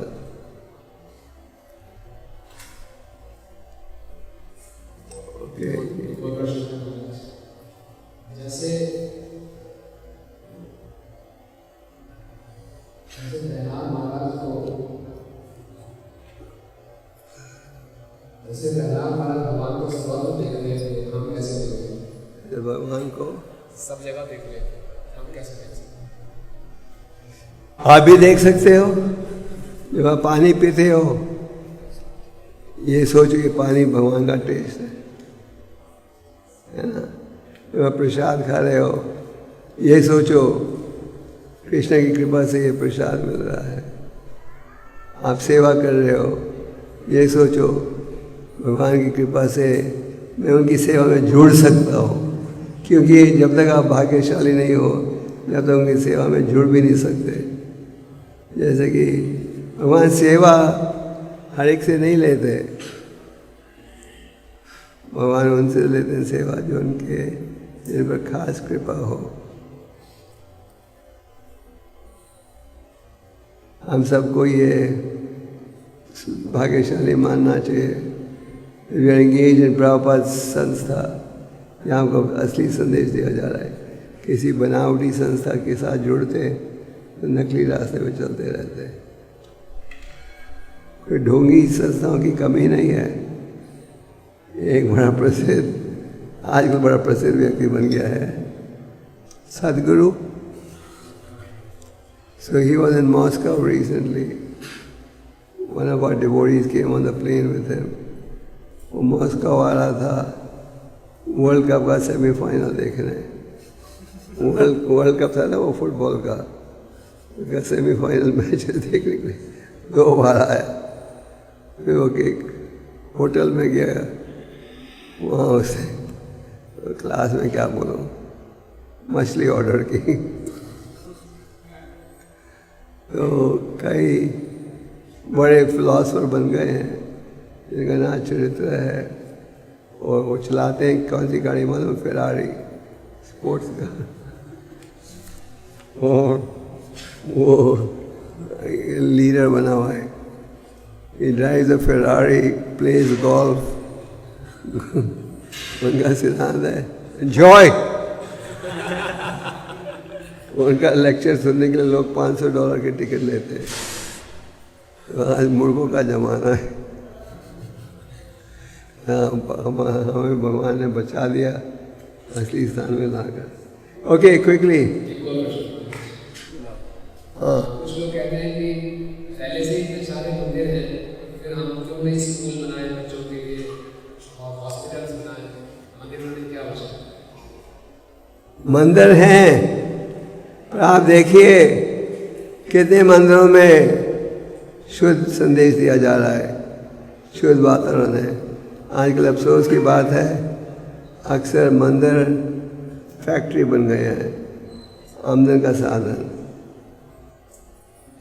ओके, जैसे प्रहलाद महाराज भगवान को सब देख रहे थे, हम कैसे देख रहे हैं? भगवान को सब जगह देख रहे थे, हम कैसे देख सकते हैं? आप भी देख सकते हो। जब आप पानी पीते हो ये सोचो कि पानी भगवान का टेस्ट है ना। जब आप प्रसाद खा रहे हो ये सोचो कृष्ण की कृपा से ये प्रसाद मिल रहा है। आप सेवा कर रहे हो ये सोचो भगवान की कृपा से मैं उनकी सेवा में जुड़ सकता हूँ, क्योंकि जब तक आप भाग्यशाली नहीं हो जब तक उनकी सेवा में जुड़ भी नहीं सकते। जैसे कि भगवान सेवा हर एक से नहीं लेते, भगवान उनसे लेते हैं सेवा जो उनके जिन पर खास कृपा हो। हम सबको ये भाग्यशाली मानना चाहिए। We are engage in Prabhupada संस्था, यहाँ हमको असली संदेश दिया जा रहा है। किसी बनावटी संस्था के साथ जुड़ते तो नकली रास्ते पे चलते रहते। कोई ढोंगी संस्थाओं की कमी नहीं है। एक बड़ा प्रसिद्ध, आजकल बड़ा प्रसिद्ध व्यक्ति बन गया है सदगुरु। So he was in Moscow recently. One of our devotees came on the plane with him. वो मॉस्को आ रहा था वर्ल्ड कप का सेमीफाइनल देखने। वर्ल्ड कप था ना वो फुटबॉल का, उसका सेमीफाइनल मैच देखने के लिए 2 बार आया। फिर वो एक होटल में गया, वहाँ उसे क्लास में क्या बोलूँ मछली ऑर्डर की। तो कई बड़े फिलॉसफर बन गए हैं जिनका नाम चरित्र है, और वो चलाते हैं कौन सी गाड़ी मालूम, फेरारी स्पोर्ट्स का। और वो लीडर बना हुआ है। He drives a Ferrari, plays golf। उनका सिद्धांत है एंजॉय। उनका लेक्चर सुनने के लिए लोग $500 के टिकट लेते हैं। तो आज मुर्गों का जमाना है। हमें भगवान ने बचा दिया असली स्थान में लाकर। Okay quickly. हाँ, कुछ लोग कहते हैं कि पहले से ही इतने सारे मंदिर हैं, फिर हम क्यों नहीं स्कूल बनाए बच्चों के लिए और हॉस्पिटल्स बनाए, मंदिर बनाने की क्या आवश्यकता है? मंदिर हैं, पर आप देखिए कितने मंदिरों में शुद्ध संदेश दिया जा रहा है, शुद्ध वातावरण है। आजकल अफसोस की बात है, अक्सर मंदिर फैक्ट्री बन गए हैं, आमदन का साधन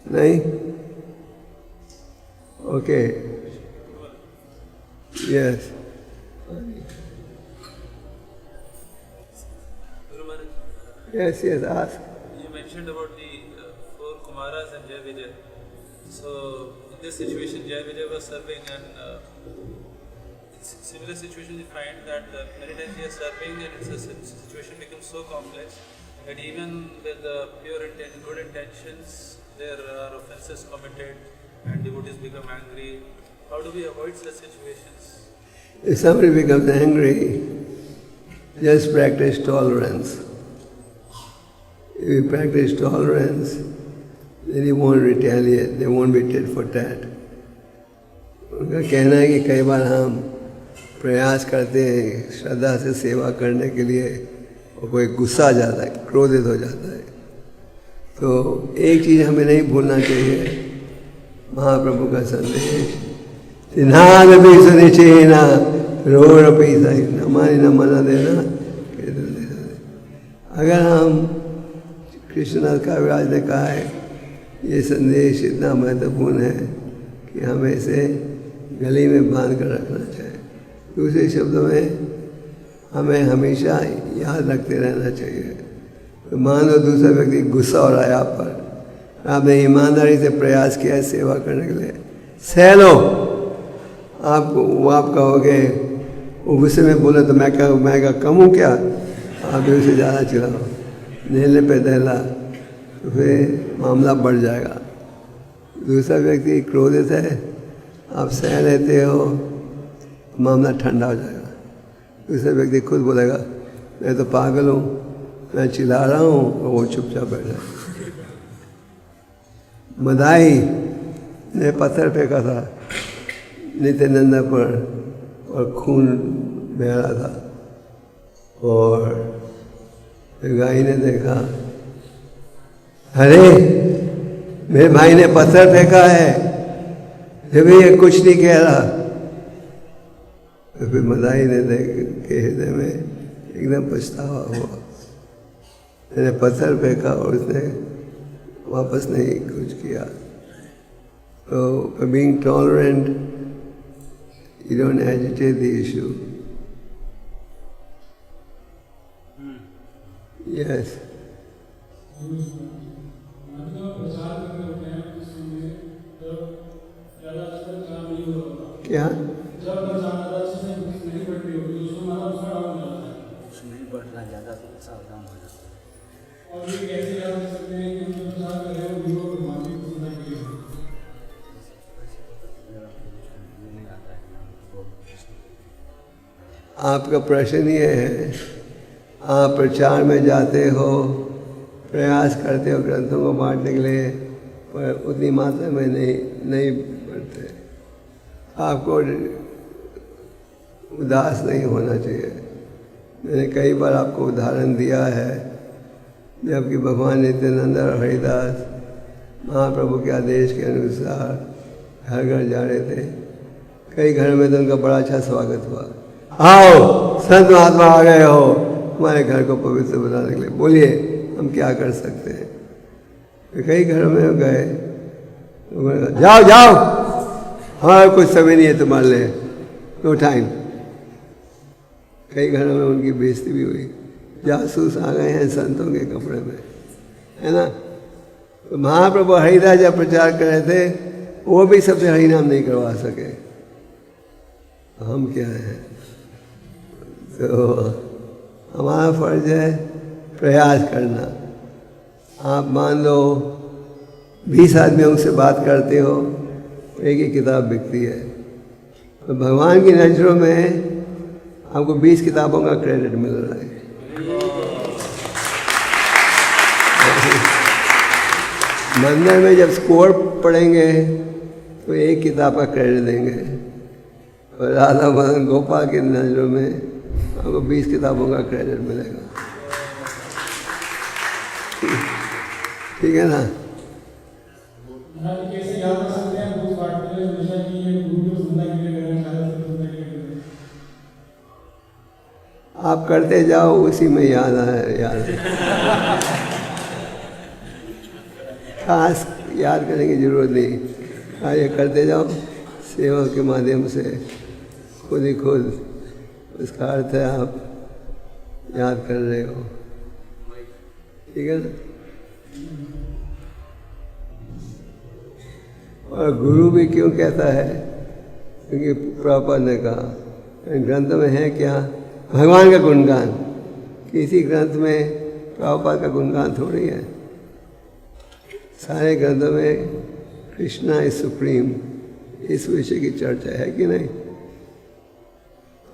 नहीं। Okay, yes. Yes, yes, ask. You mentioned about the 4 Kumaras and Jai Vijay. So, in this situation, Jai Vijay was serving, and similar situation you find that many times he is serving and it's a situation becomes so complex that even with the pure intent, good intentions, there are offenses committed and devotees become angry. How do we avoid such situations? If somebody becomes angry, just practice tolerance. If you practice tolerance, then you won't retaliate, they won't be tit for tat. उनका कहना है कि कई बार हम प्रयास करते हैं श्रद्धा से सेवा करने के लिए और कोई गुस्सा आ जाता है, क्रोधित हो जाता है। तो एक चीज़ हमें नहीं भूलना चाहिए, महाप्रभु का संदेश सिन्हान भी सुनिचेना रोड़ पैसा न मानी न मना देना। अगर हम कृष्णनाथ काविराज ने कहा है ये संदेश इतना महत्वपूर्ण है कि हमें इसे गले में बांध कर रखना चाहिए। दूसरे शब्दों में हमें हमेशा याद रखते रहना चाहिए। तो मान लो दूसरा व्यक्ति गुस्सा हो रहा है आप पर, आपने ईमानदारी से प्रयास किया है सेवा करने के लिए, सह लो। आप कहोगे वो गुस्से में बोले तो मैं कम हूँ क्या, आप भी उसे ज़्यादा चिल्लाओ, नेले पे दहला, तो फिर मामला बढ़ जाएगा। दूसरा व्यक्ति क्रोधित है, आप सह लेते हो, मामला ठंडा हो जाएगा। दूसरा व्यक्ति खुद बोलेगा मैं तो पागल हूँ, मैं चिल्ला रहा हूँ, और वो चुपचाप बैठ जाए। मदाई ने पत्थर फेंका था नित्यानंद पर और खून बह रहा था, और गाय ने देखा अरे मेरे भाई ने पत्थर फेंका है, जब ये कुछ नहीं कह रहा। तो फिर मदाई ने देख के हृदय में एकदम पछतावा हुआ, मैंने पत्थर फेंका और उसने वापस नहीं कुछ किया। तो being tolerant, you don't agitate the issue. Yes. क्या? नहीं बढ़ना ज़्यादा सावधान हो जाता आपका प्रश्न ये है, आप प्रचार में जाते हो, प्रयास करते हो ग्रंथों को बांटने के लिए, पर उतनी मात्रा में नहीं बढ़ते। आपको उदास नहीं होना चाहिए। मैंने कई बार आपको उदाहरण दिया है, जबकि भगवान नित्यानंद और हरिदास महाप्रभु के आदेश के अनुसार घर घर जा रहे थे। कई घर में तो उनका बड़ा अच्छा स्वागत हुआ, आओ संत महात्मा आ गए हो हमारे घर को पवित्र बनाने के लिए, बोलिए हम क्या कर सकते हैं। तो कई घरों में गए, जाओ जाओ हमारा कुछ समय नहीं है तुम्हारे लिए, नो टाइम। कई घरों में उनकी बेइज्जती भी हुई, जासूस आ गए हैं संतों के कपड़े में, है ना। तो महाप्रभु हरिदास जब प्रचार कर रहे थे, वो भी सबसे हरिनाम नहीं करवा सके, हम क्या हैं। तो हमारा फर्ज है प्रयास करना। आप मान लो 20 आदमियों से बात करते हो, एक ही किताब बिकती है, तो भगवान की नज़रों में आपको 20 किताबों का क्रेडिट मिल रहा है। मंदिर में जब स्कोर पढ़ेंगे तो एक किताब का क्रेडिट देंगे, और राधा मदन गोपाल की नज़रों में आपको 20 किताबों का क्रेडिट मिलेगा। ठीक है ना। आप करते जाओ, उसी में याद खास याद करने की जरूरत नहीं, ये करते जाओ सेवा के माध्यम से, खुद ही खुद। उसका अर्थ है आप याद कर रहे हो, ठीक है ना। और गुरु भी क्यों कहता है, क्योंकि प्रभुपाद ने कहा ग्रंथ में है क्या, भगवान का गुणगान। किसी ग्रंथ में प्रभुपाद का गुणगान थोड़ी है, सारे ग्रंथों में कृष्णा इज सुप्रीम, इस विषय की चर्चा है कि नहीं।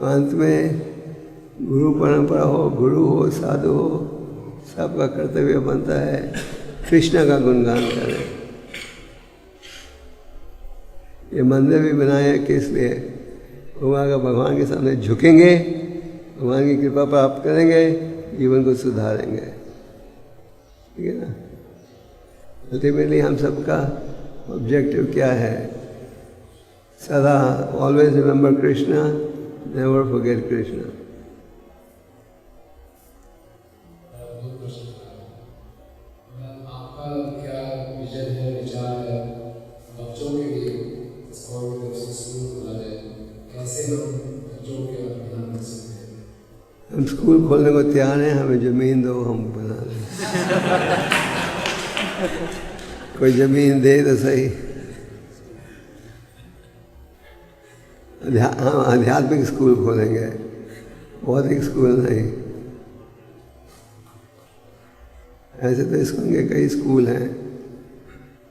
अंत में गुरु परंपरा हो, गुरु हो, साधु हो, सबका कर्तव्य बनता है कृष्ण का गुणगान करें। ये मंदिर भी बनाए किस लिए, भगवान के सामने झुकेंगे, भगवान की कृपा प्राप्त करेंगे, जीवन को सुधारेंगे, ठीक है ना। अल्टीमेटली हम सबका ऑब्जेक्टिव क्या है, सदा always remember Krishna, never forget Krishna. आपका क्या विजन है, विचार है बच्चों के लिए स्कूल खोला जाए, कैसे हम बच्चों के ध्यान रख सकते हैं। हम स्कूल खोलने को तैयार हैं, हमें ज़मीन दो, हम बना लें। कोई ज़मीन दे तो सही। आध्यात्मिक स्कूल खोलेंगे, भौतिक स्कूल नहीं। ऐसे तो स्कूल के कई स्कूल हैं,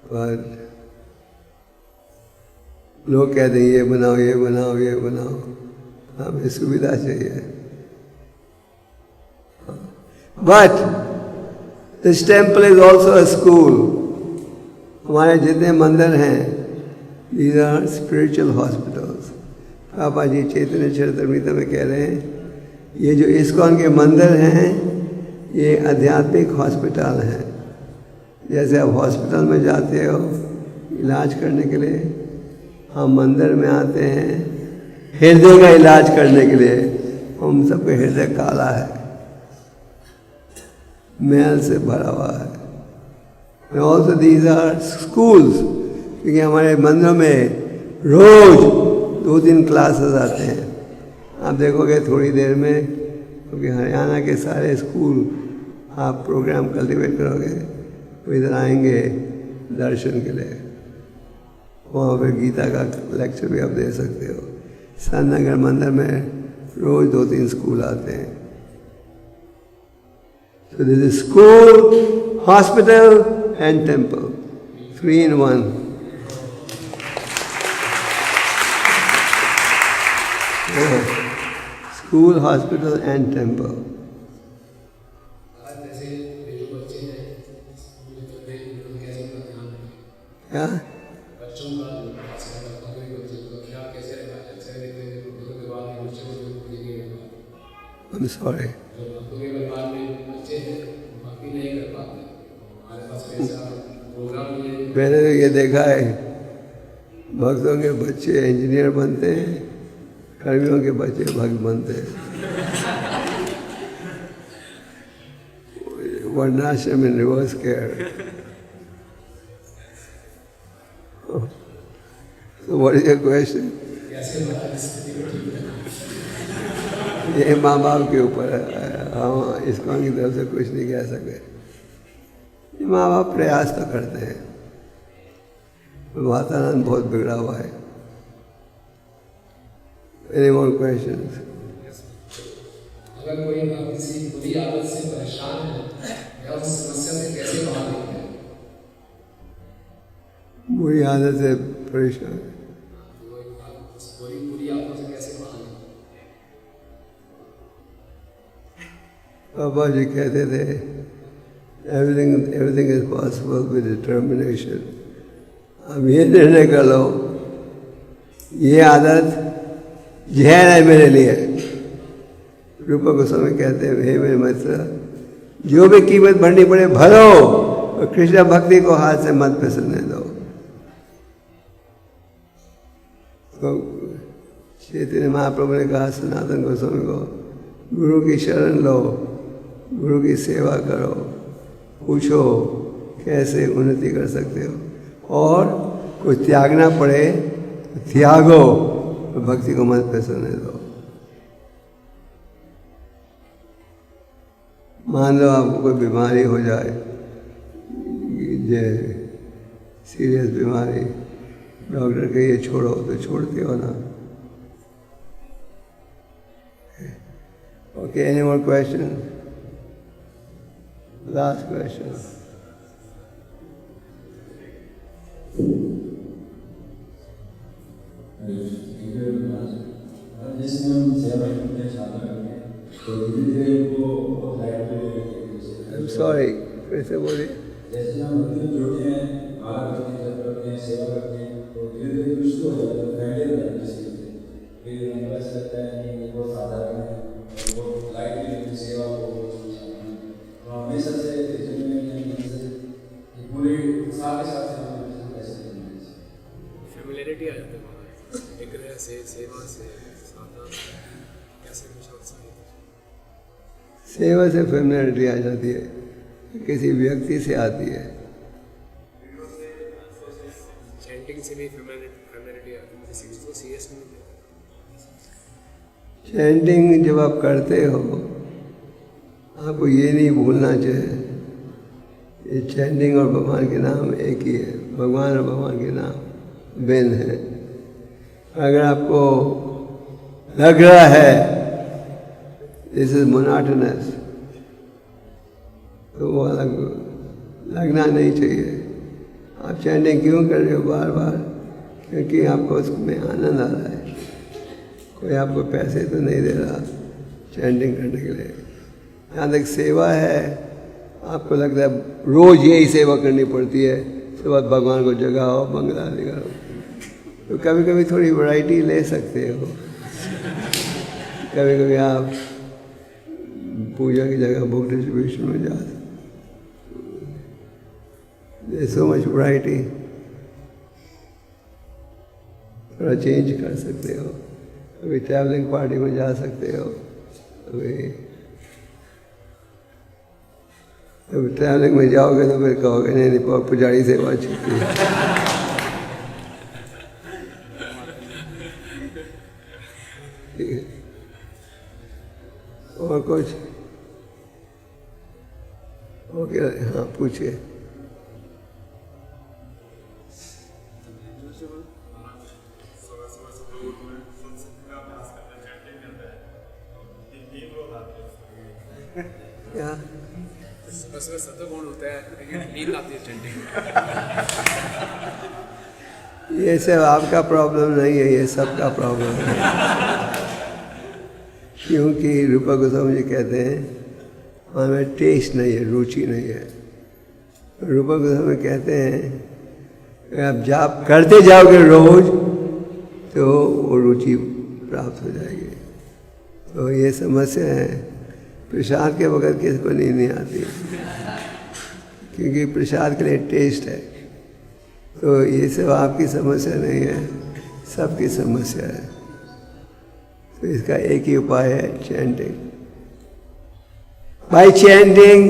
पर लोग कहते हैं ये बनाओ, ये बनाओ, ये बनाओ। हमें सुविधा चाहिए। But this temple is also a school. हमारे जितने मंदिर हैं, दीज आर स्पिरिचुअल हॉस्पिटल्स। पापा जी चैतन्य चरितमृत में कह रहे हैं, ये जो इस्कॉन के मंदिर हैं, ये आध्यात्मिक हॉस्पिटल हैं। जैसे आप हॉस्पिटल में जाते हो इलाज करने के लिए, हम मंदिर में आते हैं हृदय का इलाज करने के लिए। हम सबका हृदय काला है, मैल से भरा हुआ है। ऑल्सो दीज आर स्कूल्स, क्योंकि हमारे मंदिरों में रोज 2-3 क्लासेस आते हैं। आप देखोगे थोड़ी देर में, क्योंकि हरियाणा के सारे स्कूल आप प्रोग्राम कल्टिवेट करोगे, वो इधर आएंगे दर्शन के लिए। वहाँ पे गीता का लेक्चर भी आप दे सकते हो। सननगर मंदिर में रोज 2-3 स्कूल आते हैं। So this is school, hospital and temple, 3 in 1. Yeah. School, hospital and temple. जैसे जो बच्चे हैं स्कूल में चल रहे हैं, उनको कैसे उनका ध्यान रखें? क्या? बच्चों का खास कर बच्चों का ख्याल कैसे रखा जाए? जैसे देखते हैं बुद्धों के बाद में बच्चों को जो नहीं I'm sorry. जो भक्तों के परिवार में बच्चे हैं भक्ति नहीं कर पाते, हमारे पास कैसा प्रोग्राम ये मैंने तो ये देखा है, भक्तों के बच्चे इंजीनियर बनते हैं, कर्मियों के बच्चे भक्त बनते हैं। वर्णाश्रम in reverse care. So what is your question? कैसे हमारी स्थिति को ठीक रखें? ये माँ बाप के ऊपर है, हम इसको की तरफ से कुछ नहीं कह सकते। ये माँ बाप प्रयास तो करते हैं, वातावरण बहुत बिगड़ा हुआ है। Any more questions? अगर कोई किसी बुरी आदत से परेशान है या उस समस्या से कैसे बाहर निकले? बुरी आदत से परेशान, बुरी आदतों से कैसे बाहर निकले? पापा जी कहते थे everything is possible with determination. अब ये निर्णय कर लो, ये आदत जहर है मेरे लिए। रूपा गोस्वामी कहते हैं, हे मेरे मित्र, जो भी कीमत भरनी पड़े भरो, और कृष्ण भक्ति को हाथ से मत फिसलने दो। तो चैतन्य महाप्रभु ने कहा सनातन गोस्वामी को, गुरु की शरण लो, गुरु की सेवा करो, पूछो कैसे उन्नति कर सकते हो, और कुछ त्यागना पड़े तो त्यागो, भक्ति को मत फिसलने दो। मान लो आपको कोई बीमारी हो जाए, सीरियस बीमारी, डॉक्टर कहे ये छोड़ो तो छोड़ते हो ना। Okay, any more question? Last question. जैसे हम सेवा करते हैं, साधना करते हैं, तो धीरे धीरे उनको लाइट पे सॉरी, फिर से बोलिए। जैसे हम भक्ति में जुड़ते हैं, आराम करते हैं, जप करते हैं, सेवा करते हैं, तो धीरे धीरे कुछ तो हो जाता है, फैमिली हो जाती है किसी से। फिर हमें ऐसा लगता है कि वो साधारण है, वो लाइट में लेते सेवा को, तो हमेशा से पूरे उत्साह के साथ हम कैसे करेंगे? फेमिलियरिटी आ जाती है, विग्रह से, सेवा से, साधना कैसे कुछ उत्साहित? सेवा से फेमिलियरिटी आ जाती है, किसी व्यक्ति से आती है। चैंटिंग से भी फेमिलियरिटी आती है, किसी चीज़ को सीरियस नहीं लेते। चैंटिंग जब आप करते हो, आपको ये नहीं भूलना चाहिए, ये चैंटिंग और भगवान के नाम एक ही है, भगवान और भगवान के नाम भिन्न है। अगर आपको लग रहा है दिस इज मोनोटोनस, तो वो अलग लगना नहीं चाहिए। आप चैंटिंग क्यों कर रहे हो बार बार? क्योंकि आपको उसमें आनंद आ रहा है, कोई आपको पैसे तो नहीं दे रहा चैंटिंग करने के लिए। यहाँ तक सेवा है, आपको लगता है रोज़ यही सेवा करनी पड़ती है, उसके बाद भगवान को जगाओ, बंगला दिखाओ, तो कभी कभी थोड़ी वैरायटी ले सकते हो। कभी कभी आप पूजा की जगह बुक डिस्ट्रीब्यूशन में जा सकते, सो मच वैरायटी, थोड़ा चेंज कर सकते हो। कभी ट्रैवलिंग पार्टी में जा सकते हो, कभी ट्रैवलिंग में जाओगे तो फिर कहोगे नहीं नहीं पुजारी सेवा अच्छी थी। ठीक है, और कुछ? ओके, हाँ पूछिए। क्या बस सत्वगुण होता है लेकिन नींद आती है चंडी। ये सब आपका प्रॉब्लम नहीं है, ये सबका प्रॉब्लम है। क्योंकि रूपा गोस्वामी जी कहते हैं हमें टेस्ट नहीं है, रुचि नहीं है। रूपा गोस्वामी कहते हैं आप जाप करते जाओगे रोज तो वो रुचि प्राप्त हो जाएगी। तो ये समस्या है, प्रसाद के बगैर किसी को नींद नहीं आती, क्योंकि प्रसाद के लिए टेस्ट है। तो ये सब आपकी समस्या नहीं है, सबकी समस्या है। तो इसका एक ही उपाय है chanting. By chanting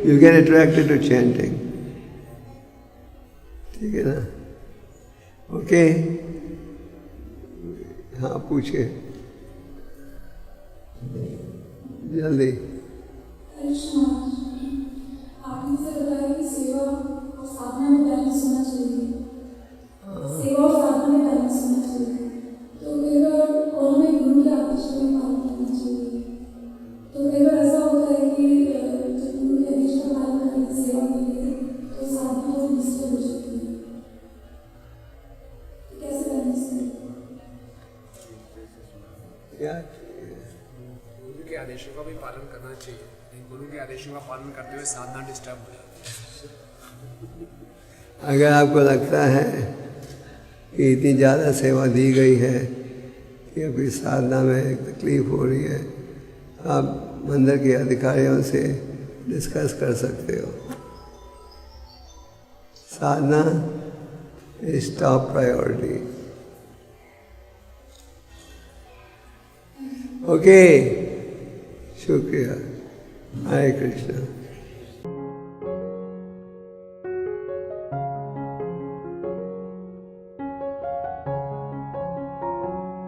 you get attracted to chanting. ठीक है ना? ओके, हाँ पूछिए जल्दी। आपने से बताया कि सेवा और साधना में बैलेंस होना चाहिए। सेवा और साधना में बैलेंस होना चाहिए। तो कई बार और में गुरु के आदेश में पालन करना चाहिए। तो कई बार ऐसा होता है कि जब गुरु के आदेश का पालन करने की सेवा के लिए तो साधना थोड़ी डिस्टर्ब हो जाती है। कैसे बैलेंस करें? गुरु के आदेशों का भी पालन करना चाहिए, लेकिन गुरु के आदेशों का पालन करते हुए साधना डिस्टर्ब हो जाती है। अगर आपको लगता है कि इतनी ज़्यादा सेवा दी गई है कि अभी साधना में तकलीफ हो रही है, आप मंदिर के अधिकारियों से डिस्कस कर सकते हो। साधना इज टॉप प्रायोरिटी। ओके, शुक्रिया। हरे कृष्ण।